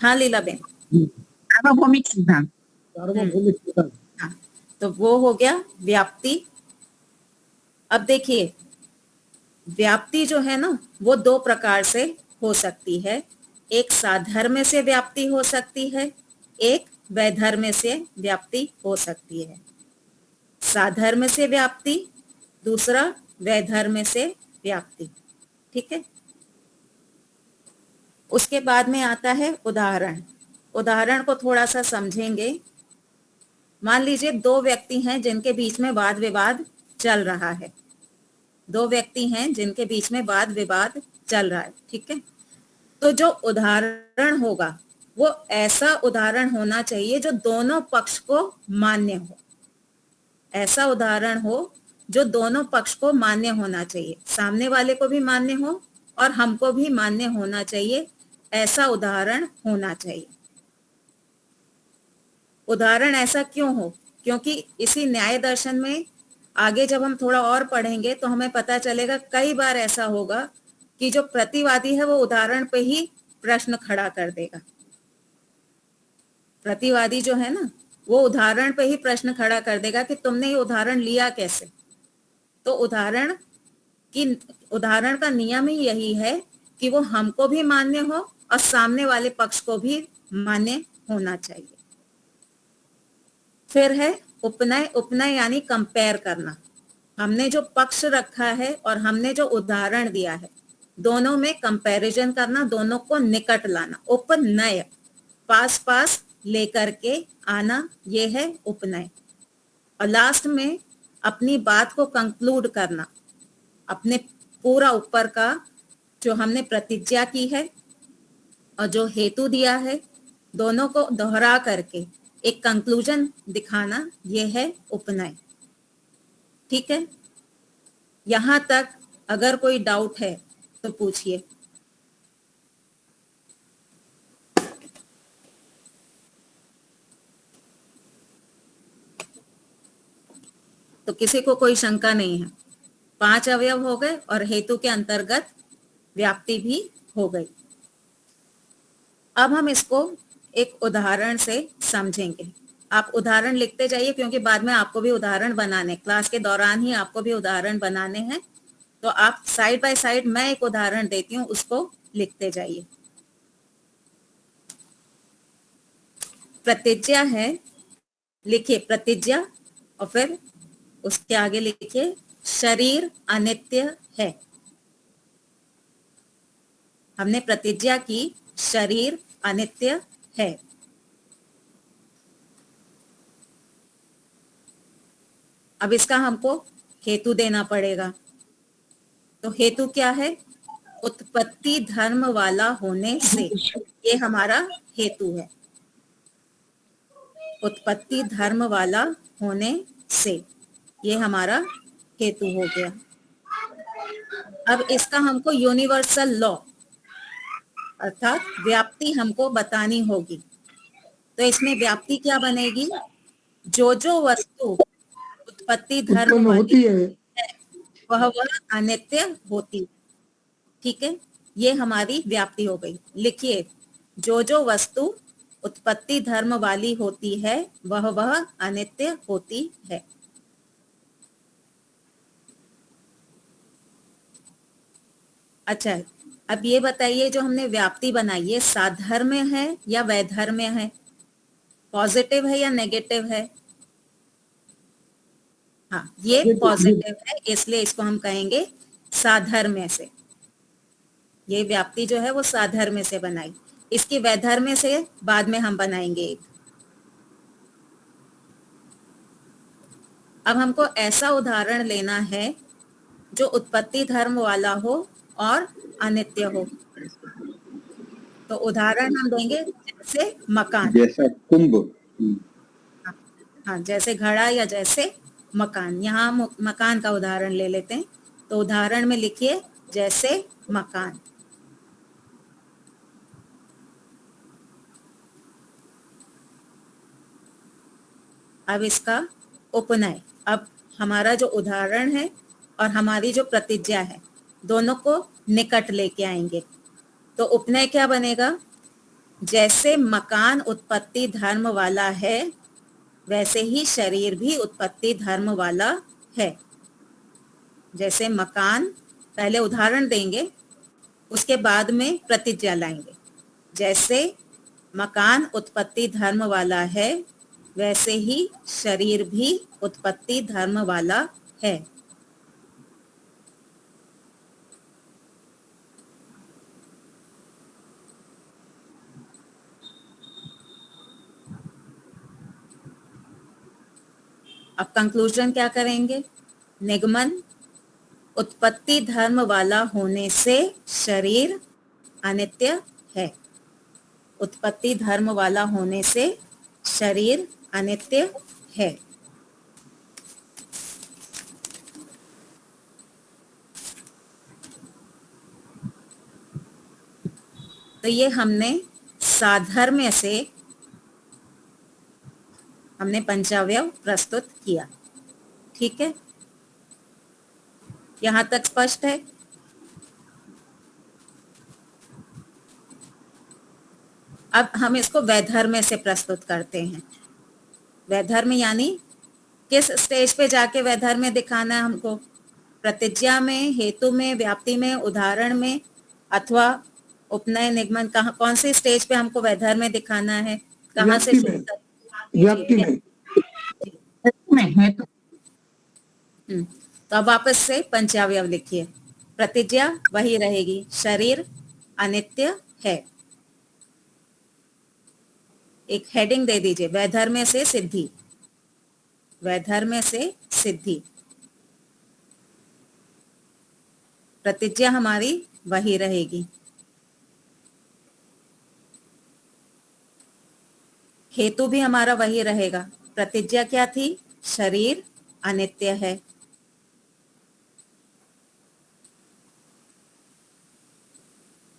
Speaker 2: हाँ लीला बेन।
Speaker 6: सार्वभौमिक सिद्धांत।
Speaker 4: सार्वभौमिक सिद्धांत।
Speaker 2: हाँ, तो वो हो गया व्याप्ति। अब देखिए, व्याप्ति जो है ना वो 2 प्रकार से हो सकती है। एक साधर्म्य से व्याप्ति हो सकती है, एक वैधर्म्य से व्याप्ति हो सकती है। साधर्म्य से व्याप्ति, दूसरा वैधर्म्य से व्याप्ति, ठीक है। उसके बाद में आता है उदाहरण। उदाहरण को थोड़ा सा समझेंगे। मान लीजिए 2 व्यक्ति हैं जिनके बीच में वाद विवाद चल रहा है। 2 व्यक्ति हैं जिनके बीच में वाद विवाद चल रहा है, ठीक है। तो जो उदाहरण होगा वो ऐसा उदाहरण होना चाहिए जो दोनों पक्ष को मान्य हो। ऐसा उदाहरण हो जो दोनों पक्ष को मान्य होना चाहिए, सामने वाले को भी मान्य हो और हमको भी मान्य होना चाहिए। ऐसा उदाहरण होना चाहिए। उदाहरण ऐसा क्यों हो? क्योंकि इसी न्याय दर्शन में आगे जब हम थोड़ा और पढ़ेंगे तो हमें पता चलेगा कई बार ऐसा होगा कि जो प्रतिवादी है वो उदाहरण पे ही प्रश्न खड़ा कर देगा। प्रतिवादी जो है ना वो उदाहरण पे ही प्रश्न खड़ा कर देगा कि तुमने ये उदाहरण लिया कैसे। तो उदाहरण का नियम ही यही है कि वो हमको भी मान्य हो और सामने वाले पक्ष को भी मान्य होना चाहिए। फिर है उपनय। उपनय यानी कंपेयर करना। हमने जो पक्ष रखा है और हमने जो उदाहरण दिया है दोनों में कंपैरिजन करना, दोनों को निकट लाना। उपनय पास पास लेकर के आना, ये है उपनय। और लास्ट में अपनी बात को कंक्लूड करना, अपने पूरा ऊपर का जो हमने प्रतिज्ञा की है और जो हेतु दिया है दोनों को दोहरा करके एक कंक्लूजन दिखाना, ये है उपनय। ठीक है, यहां तक अगर कोई डाउट है तो पूछिए। तो किसी को कोई शंका नहीं है। 5 अवयव हो गए और हेतु के अंतर्गत व्याप्ति भी हो गई। अब हम इसको एक उदाहरण से समझेंगे। आप उदाहरण लिखते जाइए क्योंकि बाद में आपको भी उदाहरण बनाने, क्लास के दौरान ही आपको भी उदाहरण बनाने हैं। तो आप साइड बाय साइड मैं एक उदाहरण देती हूँ, उसको लिखते जाइए। प्रतिज्ञा है, लिखिए प्रतिज्ञा और फिर उसके आगे लिखिए शरीर अनित्य है। हमने प्रतिज्ञा की शरीर अनित्य है। अब इसका हमको हेतु देना पड़ेगा। तो हेतु क्या है? उत्पत्ति धर्म वाला होने से, ये हमारा हेतु है। उत्पत्ति धर्म वाला होने से, ये हमारा हेतु हो गया। अब इसका हमको यूनिवर्सल लॉ अर्थात व्याप्ति हमको बतानी होगी। तो इसमें व्याप्ति क्या बनेगी? जो जो वस्तु उत्पत्ति धर्म वाली है वह अनित्य होती है। ठीक है, ये हमारी व्याप्ति हो गई। लिखिए जो जो वस्तु उत्पत्ति धर्म वाली होती है वह अनित्य होती है। अच्छा, अब ये बताइए जो हमने व्याप्ति बनाई ये साधर्म्य है या वैधर्म्य है? पॉजिटिव है या नेगेटिव है? हाँ, ये पॉजिटिव है, इसलिए इसको हम कहेंगे साधर्म्य से। ये व्याप्ति जो है वो साधर्म्य से बनाई। इसकी वैधर्म्य से बाद में हम बनाएंगे एक। अब हमको ऐसा उदाहरण लेना है जो उत्पत्ति धर्म वाला हो और अनित्य हो। तो उदाहरण हम देंगे जैसे मकान,
Speaker 1: जैसा कुंभ।
Speaker 2: हाँ, जैसे घड़ा या जैसे मकान। यहाँ मकान का उदाहरण ले लेते हैं। तो उदाहरण में लिखिए जैसे मकान। अब इसका उपनय। अब हमारा जो उदाहरण है और हमारी जो प्रतिज्ञा है दोनों को निकट लेके आएंगे। तो उपनय क्या बनेगा? जैसे मकान उत्पत्ति धर्म वाला है वैसे ही शरीर भी उत्पत्ति धर्म वाला है। जैसे मकान, पहले उदाहरण देंगे उसके बाद में प्रतिज्ञा लाएंगे। जैसे मकान उत्पत्ति धर्म वाला है वैसे ही शरीर भी उत्पत्ति धर्म वाला है। अब कंक्लूजन क्या करेंगे? निगमन उत्पत्ति धर्म वाला होने से शरीर अनित्य है। उत्पत्ति धर्म वाला होने से शरीर अनित्य है। तो ये हमने साधर्म्य से हमने पंचावयव प्रस्तुत किया। ठीक है, यहां तक स्पष्ट है? अब हम इसको वैधर्म्य से प्रस्तुत करते हैं। वैधर्म्य यानी किस स्टेज पे जाके वैधर्म्य दिखाना है हमको? प्रतिज्ञा में, हेतु में, व्याप्ति में, उदाहरण में, अथवा उपनय, निगमन, कहाँ, कौन सी स्टेज पे हमको वैधर्म्य दिखाना है? कहाँ से शुरू कर?
Speaker 4: व्याप्ति में।
Speaker 6: है तो
Speaker 2: तो अब वापस से पंचावयव लिखिए। प्रतिज्ञा वही रहेगी, शरीर अनित्य है। एक हेडिंग दे दीजिए, वैधर्म्य से सिद्धि। वैधर्म्य से सिद्धि। प्रतिज्ञा हमारी वही रहेगी। हेतु भी हमारा वही रहेगा। प्रतिज्ञा क्या थी? शरीर अनित्य है।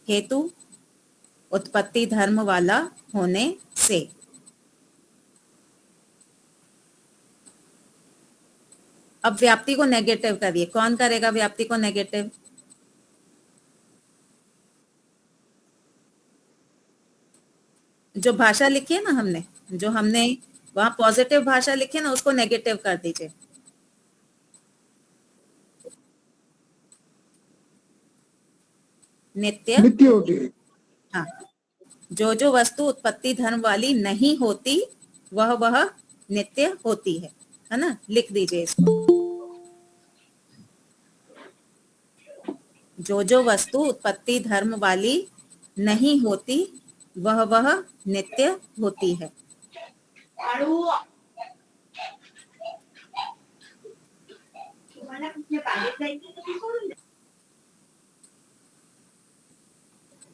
Speaker 2: हेतु उत्पत्ति धर्म वाला होने से। अब व्याप्ति को नेगेटिव करिए। कौन करेगा व्याप्ति को नेगेटिव? जो भाषा लिखी है ना हमने, जो हमने वहां पॉजिटिव भाषा लिखी है ना, उसको नेगेटिव कर दीजिए। नित्य
Speaker 4: नित्य होती है।
Speaker 2: हाँ, जो वस्तु उत्पत्ति धर्म वाली नहीं होती वह नित्य होती है ना? लिख दीजिए इसको। जो वस्तु उत्पत्ति धर्म वाली नहीं होती वह नित्य होती है।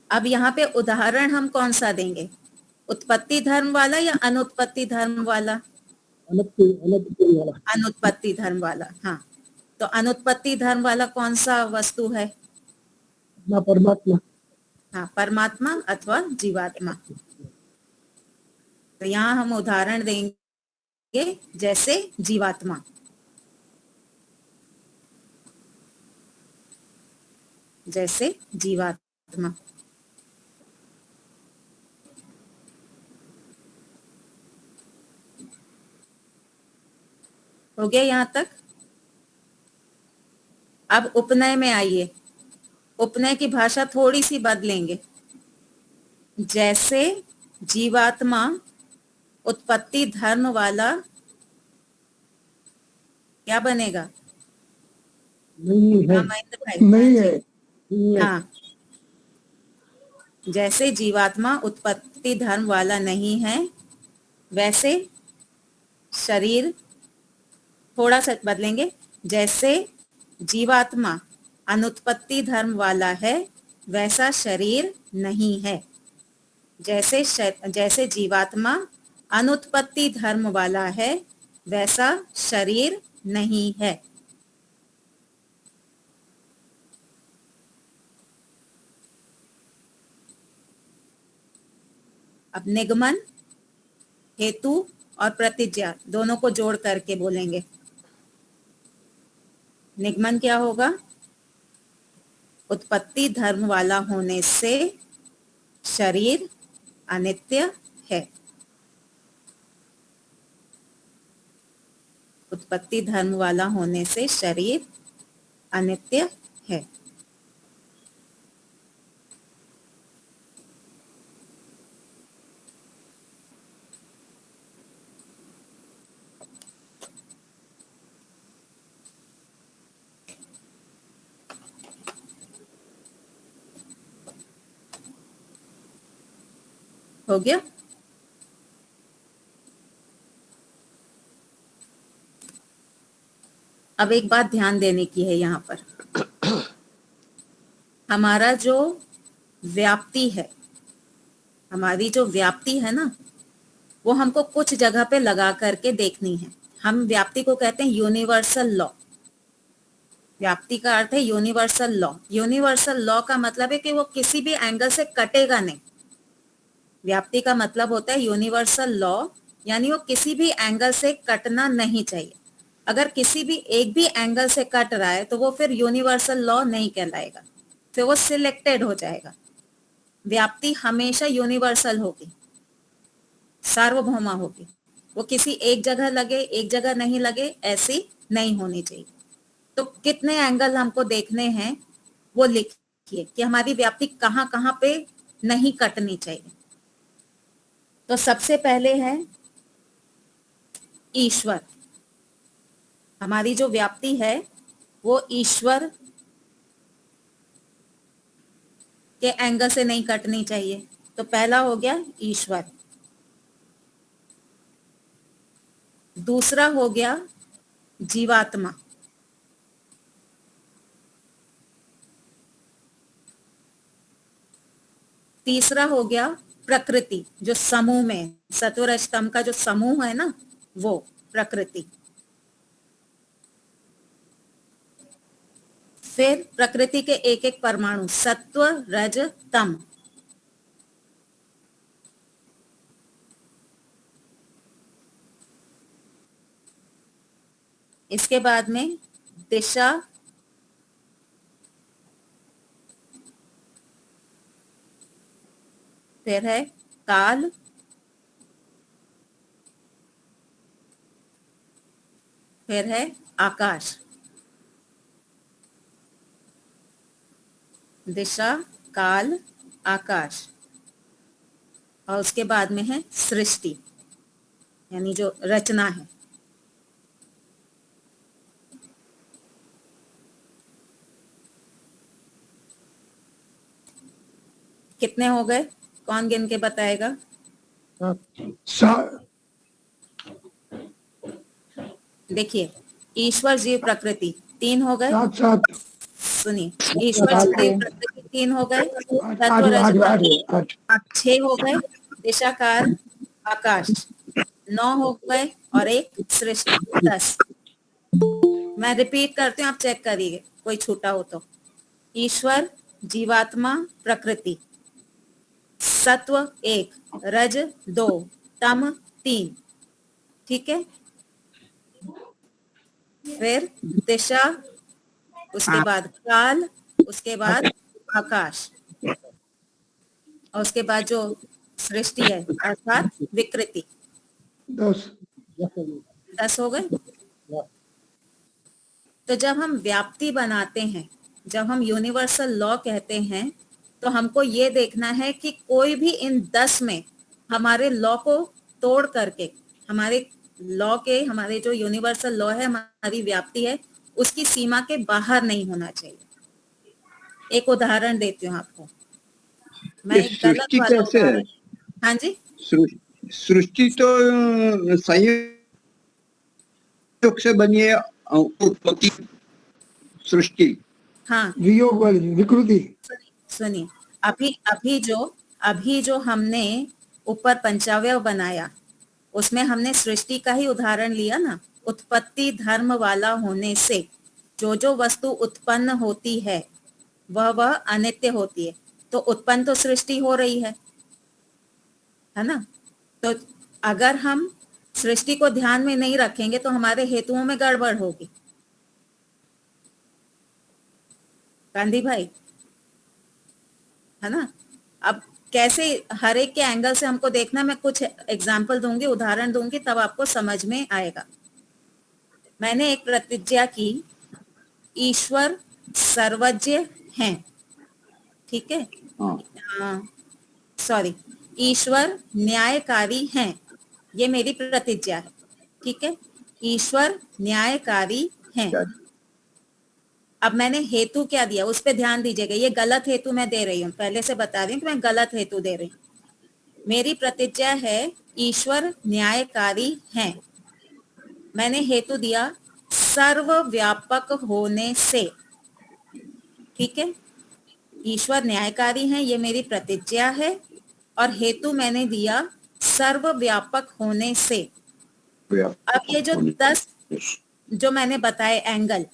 Speaker 2: अब यहाँ पे उदाहरण हम कौन सा देंगे? उत्पत्ति धर्म वाला या अनुत्पत्ति धर्म वाला? अनुत्पत्ति धर्म वाला। हाँ, तो अनुत्पत्ति धर्म वाला कौन सा वस्तु है?
Speaker 4: परमात्मा।
Speaker 2: हाँ, परमात्मा अथवा जीवात्मा। तो यहाँ हम उदाहरण देंगे जैसे जीवात्मा। जैसे जीवात्मा। हो गया यहाँ तक? अब उपनय में आइए। उपनय की भाषा थोड़ी सी बदलेंगे। जैसे जीवात्मा उत्पत्ति धर्म वाला क्या बनेगा?
Speaker 4: नहीं है।
Speaker 2: हाँ, महेंद्र भाई।
Speaker 4: नहीं है।
Speaker 2: हाँ, जैसे जीवात्मा उत्पत्ति धर्म वाला नहीं है, वैसे शरीर, थोड़ा सा बदलेंगे। जैसे जीवात्मा अनुत्पत्ति धर्म वाला है, वैसा शरीर नहीं है। जैसे जीवात्मा अनुत्पत्ति धर्म वाला है, वैसा शरीर नहीं है। अब निगमन, हेतु और प्रतिज्ञा दोनों को जोड़ करके बोलेंगे। निगमन क्या होगा? उत्पत्ति धर्म वाला होने से शरीर अनित्य है। उत्पत्ति धर्म वाला होने से शरीर अनित्य है। हो गया? अब एक बात ध्यान देने की है यहाँ पर। हमारा जो व्याप्ति है, हमारी जो व्याप्ति है ना, वो हमको कुछ जगह पे लगा करके देखनी है। हम व्याप्ति को कहते हैं यूनिवर्सल लॉ। व्याप्ति का अर्थ है यूनिवर्सल लॉ। यूनिवर्सल लॉ का मतलब है कि वो किसी भी एंगल से कटेगा नहीं। व्याप्ति का मतलब होता है यूनिवर्सल लॉ, यानी वो किसी भी एंगल से कटना नहीं चाहिए। अगर किसी भी एक भी एंगल से कट रहा है तो वो फिर यूनिवर्सल लॉ नहीं कहलाएगा, फिर वो सिलेक्टेड हो जाएगा। व्याप्ति हमेशा यूनिवर्सल होगी, सार्वभौमा होगी। वो किसी एक जगह लगे, एक जगह नहीं लगे, ऐसी नहीं होनी चाहिए। तो कितने एंगल हमको देखने हैं वो लिखिए कि हमारी व्याप्ति कहाँ कहाँ पे नहीं कटनी चाहिए। तो सबसे पहले है ईश्वर। हमारी जो व्याप्ति है वो ईश्वर के एंगल से नहीं कटनी चाहिए। तो पहला हो गया ईश्वर। दूसरा हो गया जीवात्मा। तीसरा हो गया प्रकृति, जो समूह में सत्व तम का जो समूह है ना, वो प्रकृति। फिर प्रकृति के एक एक परमाणु, सत्व रज तम। इसके बाद में दिशा, फिर है काल, फिर है आकाश। दिशा, काल, आकाश, और उसके बाद में है सृष्टि, यानी जो रचना है। कितने हो गए? कौन गिन के बताएगा? देखिए, ईश्वर जीव प्रकृति 3 हो गए। सुनिए, ईश्वर जीव प्रकृति 3 हो गए, तत्व रज 6 हो गए, दिशा काल आकाश 9 हो गए, और एक सृष्टि 10। मैं रिपीट करती हूँ, आप चेक करिए कोई छूटा हो तो। ईश्वर, जीवात्मा, प्रकृति, सत्व 1, रज 2, तम 3। ठीक है। फिर दिशा, उसके बाद काल, उसके बाद आकाश, और उसके बाद जो सृष्टि है अर्थात विकृति। 10 हो गए। तो जब हम व्याप्ति बनाते हैं, जब हम यूनिवर्सल लॉ कहते हैं, तो हमको ये देखना है कि कोई भी इन 10 में हमारे लॉ को तोड़ करके, हमारे लॉ के, हमारे जो यूनिवर्सल लॉ है, हमारी व्याप्ति है, उसकी सीमा के बाहर नहीं होना चाहिए। एक उदाहरण देती हूँ आपको। मैं एक गलत वाला उदाहरण। हाँ जी।
Speaker 1: सृष्टि तो संयोग से बनी है, उत्पत्ति सृष्टि।
Speaker 2: हाँ,
Speaker 4: वियोग वाली विकृति।
Speaker 2: सुनिए, अभी जो हमने ऊपर पंचावयव बनाया, उसमें हमने सृष्टि का ही उदाहरण लिया ना। उत्पत्ति धर्म वाला होने से जो वस्तु उत्पन्न होती है वह अनित्य होती है। तो उत्पन्न तो सृष्टि हो रही है ना। तो अगर हम सृष्टि को ध्यान में नहीं रखेंगे तो हमारे हेतुओं में गड़बड़ होगी। गांधी भाई, है ना। अब कैसे हर एक के एंगल से हमको देखना, मैं कुछ एग्जाम्पल दूंगी, उदाहरण दूंगी, तब आपको समझ में आएगा। मैंने एक प्रतिज्ञा की, ईश्वर सर्वज्ञ हैं, ठीक है। सॉरी, ईश्वर न्यायकारी हैं, ये मेरी प्रतिज्ञा है, ठीक है। ईश्वर न्यायकारी हैं। अब मैंने हेतु क्या दिया, उस पर ध्यान दीजिएगा। ये गलत हेतु मैं दे रही हूँ, पहले से बता रही हूँ कि मैं गलत हेतु दे रही हूँ। मेरी प्रतिज्ञा है ईश्वर न्यायकारी हैं। मैंने हेतु दिया सर्वव्यापक होने से, ठीक है। ईश्वर न्यायकारी हैं, ये मेरी प्रतिज्ञा है, और हेतु मैंने दिया सर्वव्यापक होने से। अब ये जो 10 जो मैंने बताए एंगल,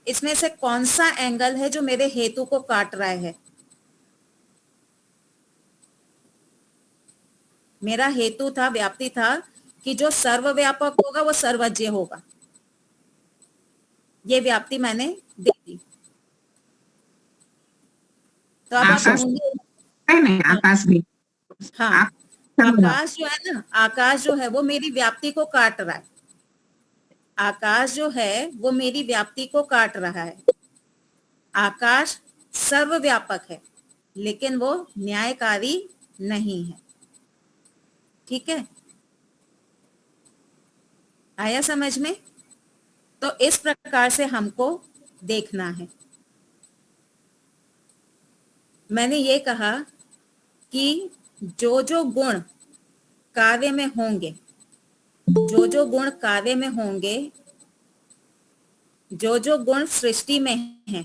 Speaker 2: इसमें से कौन सा एंगल है जो मेरे हेतु को काट रहा है? मेरा हेतु था, व्याप्ति था कि जो सर्वव्यापक होगा वो सर्वज्ञ होगा। ये व्याप्ति मैंने दे दी। तो अब आप होंगे,
Speaker 6: नहीं, आकाश भी,
Speaker 2: हाँ, आकाश जो है ना, आकाश जो है वो मेरी व्याप्ति को काट रहा है। आकाश जो है वो मेरी व्याप्ति को काट रहा है। आकाश सर्वव्यापक है, लेकिन वो न्यायकारी नहीं है। ठीक है, आया समझ में? तो इस प्रकार से हमको देखना है। मैंने ये कहा कि जो जो गुण कार्य में होंगे, जो जो गुण कार्य में होंगे, जो जो गुण सृष्टि में हैं,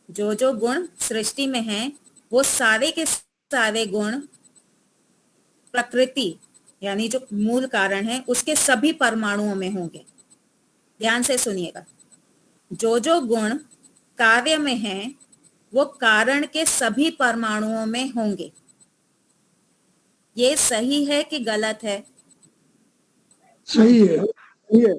Speaker 2: जो जो गुण सृष्टि में हैं, वो सारे के सारे गुण प्रकृति यानी जो मूल कारण है उसके सभी परमाणुओं में होंगे। ध्यान से सुनिएगा, जो जो गुण कार्य में हैं वो कारण के सभी परमाणुओं में होंगे। ये सही है कि गलत है?
Speaker 4: सही है, सही है।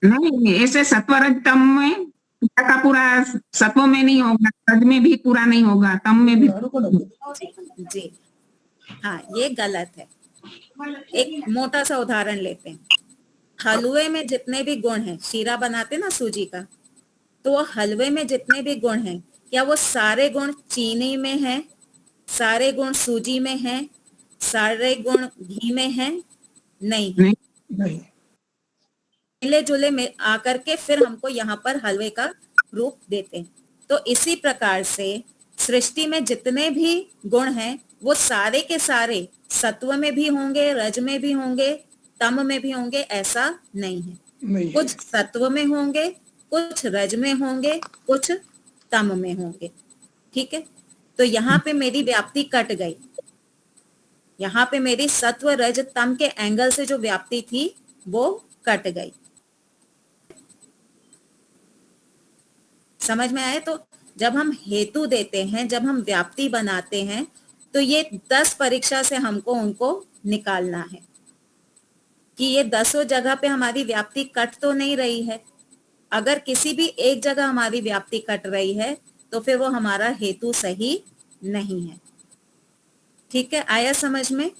Speaker 6: नहीं, ऐसे सत्वरजतम में पूरा का पूरा सत्व में नहीं होगा, रज में भी पूरा नहीं होगा, तम में भी।
Speaker 2: जी हाँ, ये गलत है। एक मोटा सा उदाहरण लेते हैं। हलवे में जितने भी गुण हैं, शीरा बनाते ना सूजी का, तो वो हलवे में जितने भी गुण हैं, क्या वो सारे गुण चीनी में हैं, सारे गुण सूजी में हैं, सारे गुण घी में हैं? नहीं,
Speaker 4: नहीं।
Speaker 2: मिले जुले में आकर के फिर हमको यहाँ पर हलवे का रूप देते हैं। तो इसी प्रकार से सृष्टि में जितने भी गुण हैं वो सारे के सारे सत्व में भी होंगे, रज में भी होंगे, तम में भी होंगे, ऐसा नहीं है।
Speaker 4: नहीं,
Speaker 2: कुछ सत्व में होंगे, कुछ रज में होंगे, कुछ तम में होंगे। ठीक है, तो यहाँ पे मेरी व्याप्ति कट गई। यहाँ पे मेरी सत्व रज तम के एंगल से जो व्याप्ति थी वो कट गई। समझ में आए? तो जब हम हेतु देते हैं, जब हम व्याप्ति बनाते हैं, तो ये 10 परीक्षा से हमको उनको निकालना है कि ये 10 जगह पे हमारी व्याप्ति कट तो नहीं रही है। अगर किसी भी एक जगह हमारी व्याप्ति कट रही है तो फिर वो हमारा हेतु सही नहीं है। ठीक है, आया समझ में?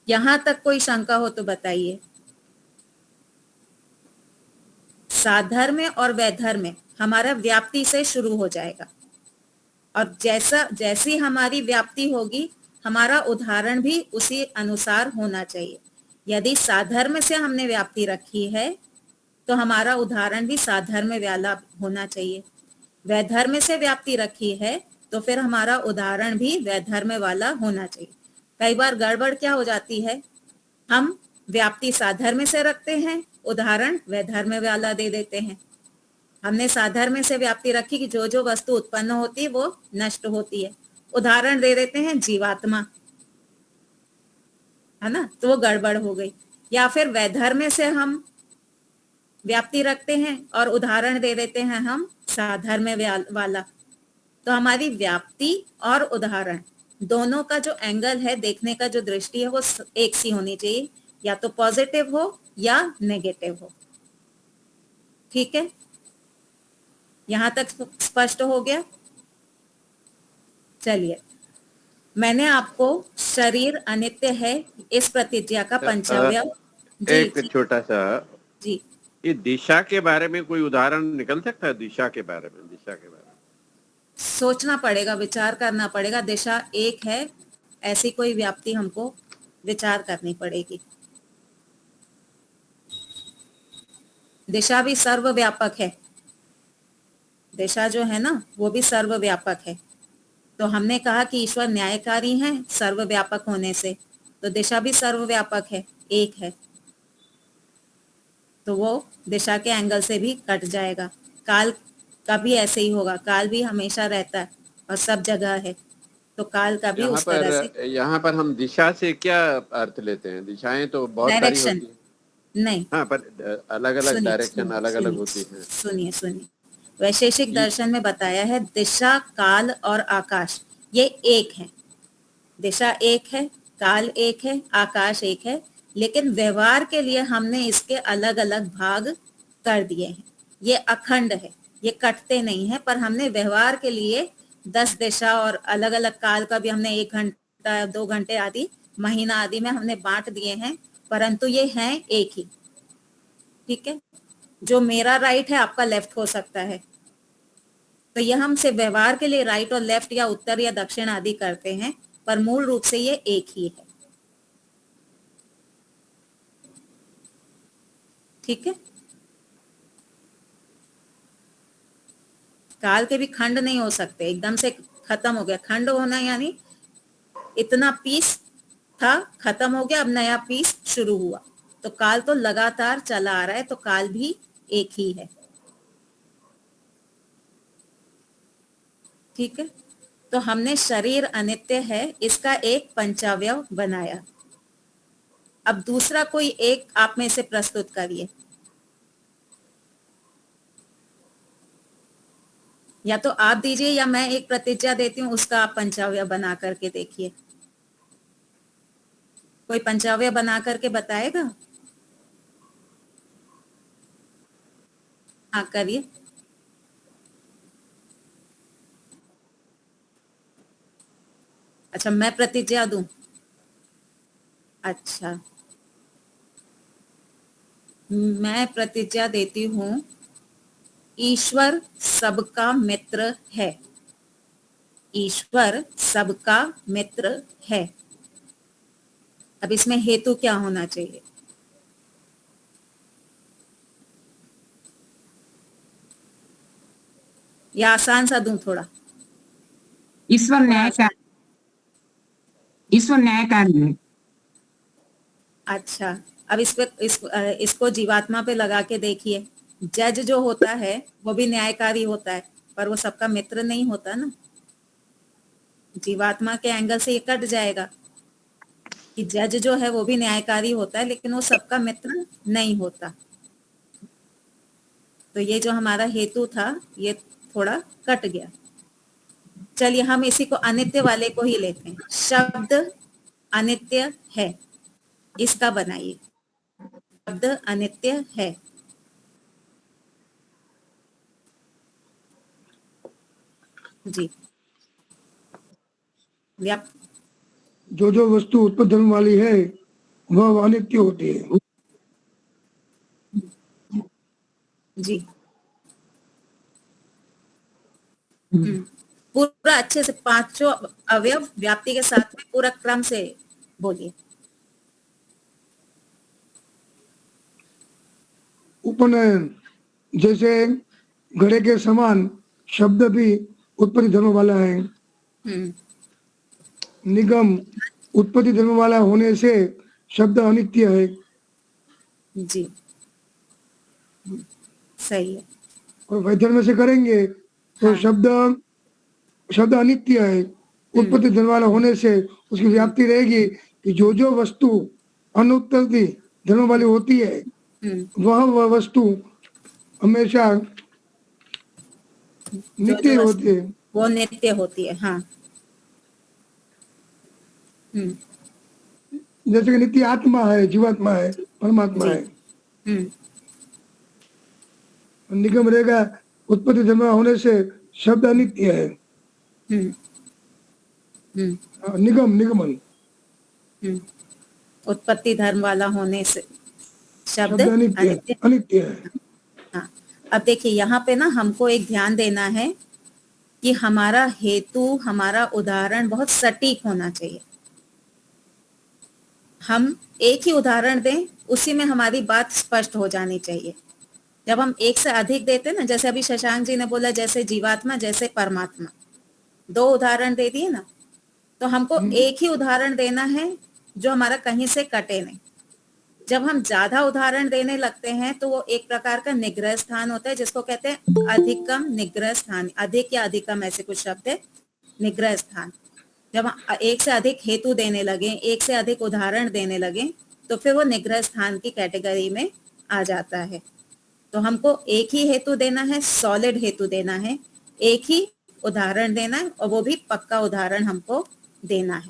Speaker 2: यहां तक कोई शंका हो तो बताइए। साधर्म्य और वैधर्म्य हमारा व्याप्ति से शुरू हो जाएगा, और जैसी हमारी व्याप्ति होगी हमारा उदाहरण भी उसी अनुसार होना चाहिए। यदि साधर्म्य से हमने व्याप्ति रखी है तो हमारा उदाहरण भी साधर्म्य वाला होना चाहिए। वैधर्म्य से व्याप्ति रखी है तो फिर हमारा उदाहरण भी वैधर्म्य वाला होना चाहिए। कई बार गड़बड़ क्या हो जाती है, हम व्याप्ति साधर्म्य से रखते हैं, उदाहरण वैधर्म्य वाला दे देते हैं। हमने साधर्म्य से व्याप्ति रखी कि जो जो वस्तु उत्पन्न होती है वो नष्ट होती है, उदाहरण दे देते हैं जीवात्मा, है ना, तो वो गड़बड़ हो गई। या फिर वैधर्म्य से हम व्याप्ति रखते हैं और उदाहरण दे देते हैं हम साधर्म्य वाला, तो हमारी व्याप्ति और उदाहरण दोनों का जो एंगल है, देखने का जो दृष्टि है, वो एक सी होनी चाहिए, या तो पॉजिटिव हो या नेगेटिव हो। ठीक है, यहां तक स्पष्ट हो गया? चलिए, मैंने आपको शरीर अनित्य है इस प्रतिज्ञा का पंचव्य
Speaker 5: एक छोटा सा
Speaker 2: जी,
Speaker 5: ये दिशा के बारे में कोई उदाहरण निकल सकता है? दिशा के बारे में, दिशा के बारे में
Speaker 2: सोचना पड़ेगा, विचार करना पड़ेगा। दिशा एक है, ऐसी कोई व्याप्ति हमको विचार करनी पड़ेगी। दिशा भी सर्वव्यापक है, दिशा जो है ना वो भी सर्वव्यापक है। तो हमने कहा कि ईश्वर न्यायकारी हैं सर्वव्यापक होने से, तो दिशा भी सर्वव्यापक है, एक है, तो वो दिशा के एंगल से भी कट जाएगा। काल कभी ऐसे ही होगा, काल भी हमेशा रहता है और सब जगह है, तो काल का भी उस तरह से।
Speaker 5: यहाँ पर हम दिशा से क्या अर्थ लेते हैं? दिशाएं तो बहुत सारी
Speaker 2: डायरेक्शन
Speaker 5: होती हैं।
Speaker 2: नहीं,
Speaker 5: हाँ, पर अलग अलग
Speaker 2: सुनिए
Speaker 5: डायरेक्शन
Speaker 2: सुनिए
Speaker 5: अलग अलग
Speaker 2: सुनिए
Speaker 5: होती हैं।
Speaker 2: सुनिए सुनिए, वैशेषिक दर्शन में बताया है दिशा, काल और आकाश ये एक है। दिशा एक है, काल एक है, आकाश एक है, लेकिन व्यवहार के लिए हमने इसके अलग अलग भाग कर दिए हैं। ये अखंड है, ये कटते नहीं है, पर हमने व्यवहार के लिए 10 दिशा और अलग अलग काल का भी हमने 1 घंटा 2 घंटे आदि महीना आदि में हमने बांट दिए हैं, परंतु ये हैं एक ही। ठीक है, जो मेरा राइट है आपका लेफ्ट हो सकता है, तो यह हम सिर्फ व्यवहार के लिए राइट और लेफ्ट या उत्तर या दक्षिण आदि करते हैं, पर मूल रूप से ये एक ही है। ठीक है, काल के भी खंड नहीं हो सकते, एकदम से खत्म हो गया। खंड होना यानी इतना पीस था, खत्म हो गया, अब नया पीस शुरू हुआ, तो काल तो लगातार चला आ रहा है, तो काल भी एक ही है। ठीक है, तो हमने शरीर अनित्य है इसका एक पंचावयव बनाया। अब दूसरा कोई एक आप में से प्रस्तुत करिए, या तो आप दीजिए या मैं एक प्रतिज्ञा देती हूँ, उसका आप पंचावयव बना करके देखिए। कोई पंचावयव बना करके बताएगा? हाँ करिए। अच्छा, मैं प्रतिज्ञा दूं? अच्छा, मैं प्रतिज्ञा देती हूँ, ईश्वर सबका मित्र है। ईश्वर सबका मित्र है। अब इसमें हेतु क्या होना चाहिए? या आसान सा दूं थोड़ा?
Speaker 6: ईश्वर न्यायकारी है।
Speaker 2: अच्छा, अब इसको जीवात्मा पे लगा के देखिए। जज जो होता है वो भी न्यायकारी होता है, पर वो सबका मित्र नहीं होता ना। जीवात्मा के एंगल से ये कट जाएगा कि जज जो है वो भी न्यायकारी होता है, लेकिन वो सबका मित्र नहीं होता। तो ये जो हमारा हेतु था ये थोड़ा कट गया। चलिए हम इसी को अनित्य वाले को ही लेते हैं। शब्द अनित्य है, इसका बनाइए। शब्द अनित्य है। जी,
Speaker 4: जो जो वस्तु उत्पन्न होने वाली है वह अनित्य होती है।
Speaker 2: जी, पूरा अच्छे से पांचों अवयव व्याप्ति के साथ में पूरा क्रम से बोलिए।
Speaker 4: उपनयन, जैसे घड़े के समान शब्द भी उत्पत्ति धर्म वाला है। निगम, उत्पत्ति धर्म वाला होने से शब्द अनित्य है।
Speaker 2: जी, सही है।
Speaker 4: और वैधर्म से करेंगे तो
Speaker 2: हाँ।
Speaker 4: शब्द अनित्य है। उत्पत्ति धर्म वाला होने से उसकी व्याप्ति रहेगी कि जो जो वस्तु अनुत्पत्ति धर्म वाली होती है वह वस्तु हमेशा नित्य होती है।
Speaker 2: वो नित्य होती है। हाँ।
Speaker 4: जैसे कि नित्य आत्मा है, जीवात्मा है, परमात्मा है। निगम रहेगा, उत्पत्ति धर्म होने से शब्द अनित्य है। निगमन
Speaker 2: उत्पत्ति धर्म वाला होने से शब्द
Speaker 4: अनित्य है।
Speaker 2: हाँ, अब देखिए यहाँ पे ना हमको एक ध्यान देना है कि हमारा हेतु, हमारा उदाहरण बहुत सटीक होना चाहिए। हम एक ही उदाहरण दें, उसी में हमारी बात स्पष्ट हो जानी चाहिए। जब हम एक से अधिक देते ना, जैसे अभी शशांक जी ने बोला जैसे जीवात्मा जैसे परमात्मा, 2 उदाहरण दे दिए ना, तो हमको एक ही उदाहरण देना है जो हमारा कहीं से कटे नहीं। जब हम ज्यादा उदाहरण देने लगते हैं तो वो एक प्रकार का निग्रह स्थान होता है, जिसको कहते हैं अधिकम निग्रह स्थान। अधिक या अधिकम ऐसे कुछ शब्द है, निग्रह स्थान। जब एक से अधिक हेतु देने लगे, एक से अधिक उदाहरण देने लगे, तो फिर वो निग्रह स्थान की कैटेगरी में आ जाता है। तो हमको एक ही हेतु देना है, सॉलिड हेतु देना है, एक ही उदाहरण देना है, और वो भी पक्का उदाहरण हमको देना है।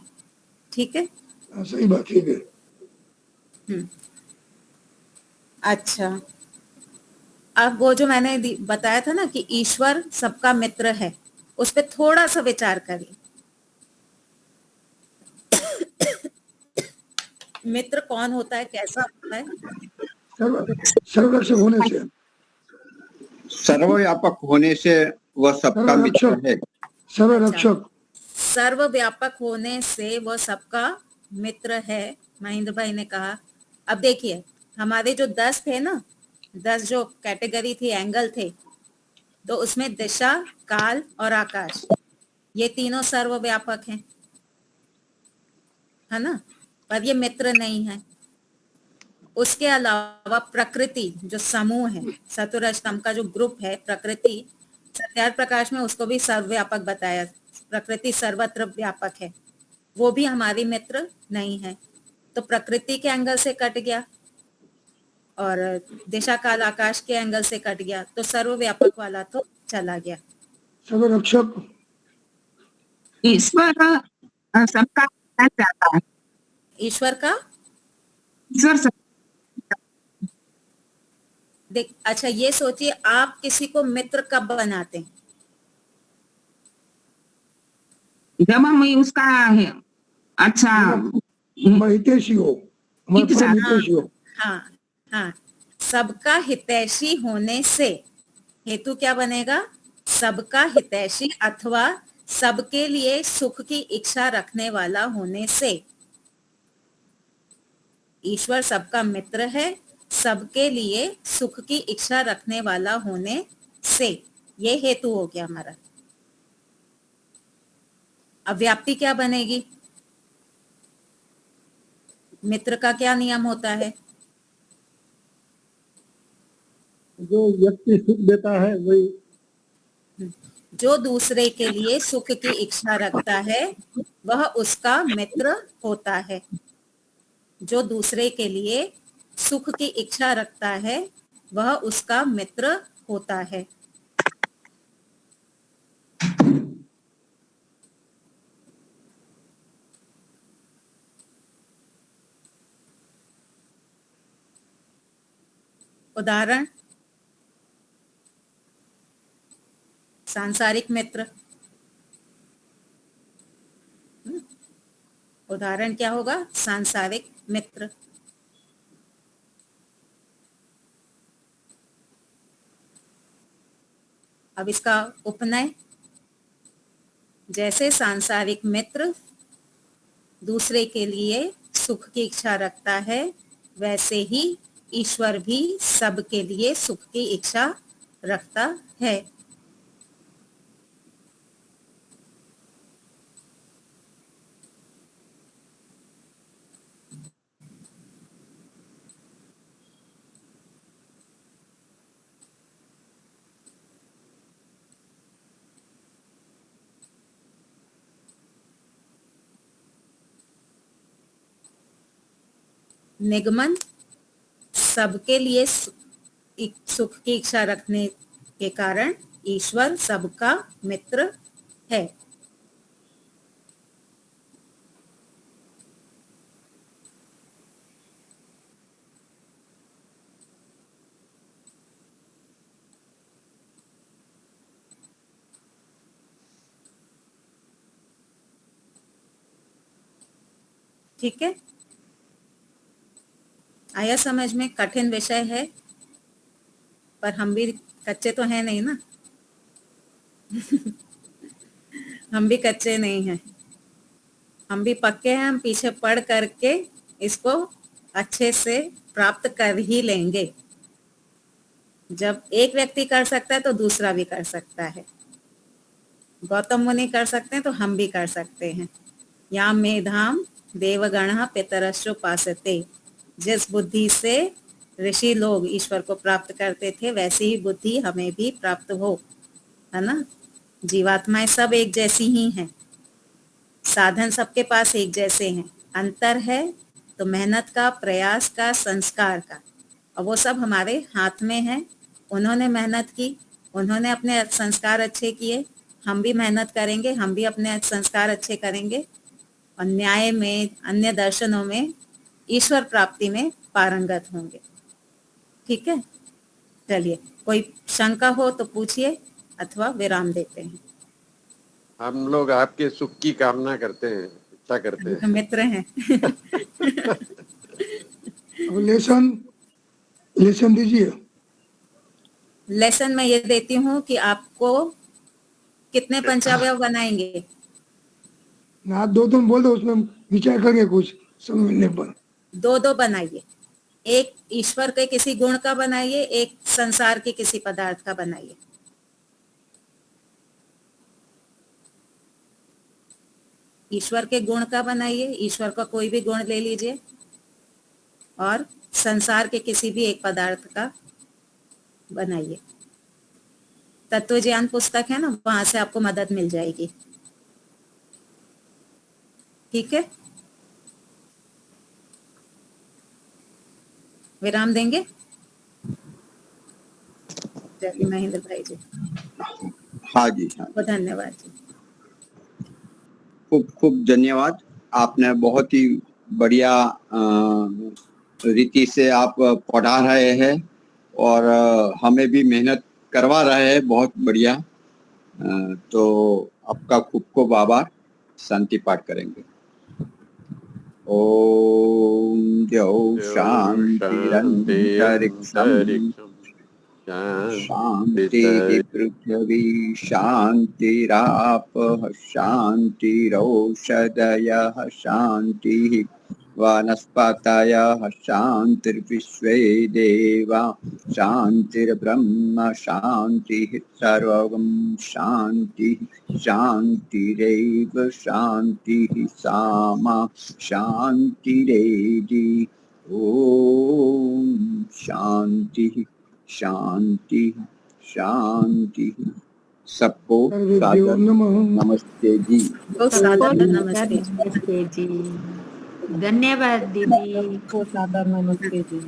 Speaker 2: ठीक है,
Speaker 4: सही बात, ठीक है।
Speaker 2: अच्छा, अब वो जो मैंने बताया था ना कि ईश्वर सबका मित्र है, उस पर थोड़ा सा विचार करिए। मित्र कौन होता है, कैसा होता है?
Speaker 4: सर्वरक्षक होने से,
Speaker 1: सर्वव्यापक होने से वह सबका मित्र है।
Speaker 4: सर्वरक्षक,
Speaker 2: सर्वव्यापक होने से वह सबका मित्र है, महेंद्र भाई ने कहा। अब देखिए, हमारे जो 10 थे ना, 10 जो कैटेगरी थी, एंगल थे, तो उसमें दिशा, काल और आकाश, ये तीनों सर्वव्यापक हैं, है ना, पर ये मित्र नहीं है। उसके अलावा प्रकृति जो समूह है, चतुरस्तंभ का जो ग्रुप है प्रकृति, सत्यार्थ प्रकाश में उसको भी सर्वव्यापक बताया, प्रकृति सर्वत्र व्यापक है, वो भी हमारी मित्र नहीं है। तो प्रकृति के एंगल से कट गया और दिशा काल आकाश के एंगल से कट गया, तो सर्वव्यापक वाला तो चला गया।
Speaker 4: सर्वरक्षक,
Speaker 6: ईश्वर सबका मिलना चाहता है।
Speaker 2: ईश्वर का,
Speaker 6: ईश्वर सब
Speaker 2: देख, अच्छा ये सोचिए, आप किसी को मित्र कब बनाते हैं?
Speaker 6: जब हम उसका है, अच्छा
Speaker 4: हितैषी हो, हितैषी हो।
Speaker 2: हाँ हाँ, सबका हितैषी होने से हेतु क्या बनेगा? सबका हितैषी अथवा सबके लिए सुख की इच्छा रखने वाला होने से। ईश्वर सबका मित्र है, सबके लिए सुख की इच्छा रखने वाला होने से, ये हेतु हो गया हमारा। अब व्याप्ति क्या बनेगी? मित्र का क्या नियम होता है?
Speaker 7: जो व्यक्ति सुख देता है वही,
Speaker 2: जो दूसरे के लिए सुख की इच्छा रखता है वह उसका मित्र होता है। जो दूसरे के लिए सुख की इच्छा रखता है वह उसका मित्र होता है। उदाहरण, सांसारिक मित्र। उदाहरण क्या होगा? सांसारिक मित्र। अब इसका उपनय, जैसे सांसारिक मित्र दूसरे के लिए सुख की इच्छा रखता है, वैसे ही ईश्वर भी सबके लिए सुख की इच्छा रखता है। निगमन, सबके लिए सुख की इच्छा रखने के कारण ईश्वर सबका मित्र है। ठीक है, आया समझ में? कठिन विषय है, पर हम भी कच्चे तो हैं नहीं ना। हम भी कच्चे नहीं हैं, हम भी पक्के हैं। हम पीछे पढ़ करके इसको अच्छे से प्राप्त कर ही लेंगे। जब एक व्यक्ति कर सकता है तो दूसरा भी कर सकता है। गौतम मुनि कर सकते हैं तो हम भी कर सकते हैं। याम मेधाम देवगण पितरश्च उपासते, जिस बुद्धि से ऋषि लोग ईश्वर को प्राप्त करते थे वैसी ही बुद्धि हमें भी प्राप्त हो, है ना। जीवात्माएं सब एक जैसी ही हैं, साधन सबके पास एक जैसे हैं, अंतर है तो मेहनत का, प्रयास का, संस्कार का। और वो सब हमारे हाथ में है। उन्होंने मेहनत की, उन्होंने अपने संस्कार अच्छे किए, हम भी मेहनत करेंगे, हम भी अपने संस्कार अच्छे करेंगे और न्याय में, अन्य दर्शनों में, ईश्वर प्राप्ति में पारंगत होंगे। ठीक है, चलिए कोई शंका हो तो पूछिए अथवा विराम देते हैं।
Speaker 5: हम लोग आपके सुख की कामना करते हैं, इच्छा करते हैं।
Speaker 2: मित्र हैं।
Speaker 4: अब लेसन दीजिए।
Speaker 2: लेसन मैं ये देती हूँ कि आपको कितने पंचावयव बनाएंगे?
Speaker 4: ना दो तुम बोल दो, उसमें विचार करेंगे कुछ समय मिलने पर।
Speaker 2: 2 बनाइए, एक ईश्वर के किसी गुण का बनाइए, एक संसार के किसी पदार्थ का बनाइए। ईश्वर के गुण का बनाइए, ईश्वर का कोई भी गुण ले लीजिए, और संसार के किसी भी एक पदार्थ का बनाइए। तत्व ज्ञान पुस्तक है ना, वहां से आपको मदद मिल जाएगी। ठीक है, विराम देंगे। चलिए महेंद्र भाई जी।
Speaker 1: हाँ जी, हाँ,
Speaker 2: धन्यवाद जी।
Speaker 1: खूब खूब धन्यवाद। आपने बहुत ही बढ़िया रीति से आप पढ़ा रहे हैं और हमें भी मेहनत करवा रहे हैं, बहुत बढ़िया। तो आपका खूब खूब आभार। शांति पाठ करेंगे। ओम द्यौ शांतिरंतरिक्षं शांति पृथ्वी शांतिरापः शांतिरौषधयः शांति वनस्पतयः शांतिर्विश्वे देवा शांतिर्ब्रह्म शांतिः सर्वं शांतिः शांतिरेव शांतिः सामा शांतिरेधि। ओम शांति शांति शांति। सबको सादर नमस्ते जी।
Speaker 2: सादर नमस्ते
Speaker 8: जी। धन्यवाद दीदी।
Speaker 3: सादर नमस्ते जी।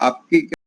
Speaker 1: आपकी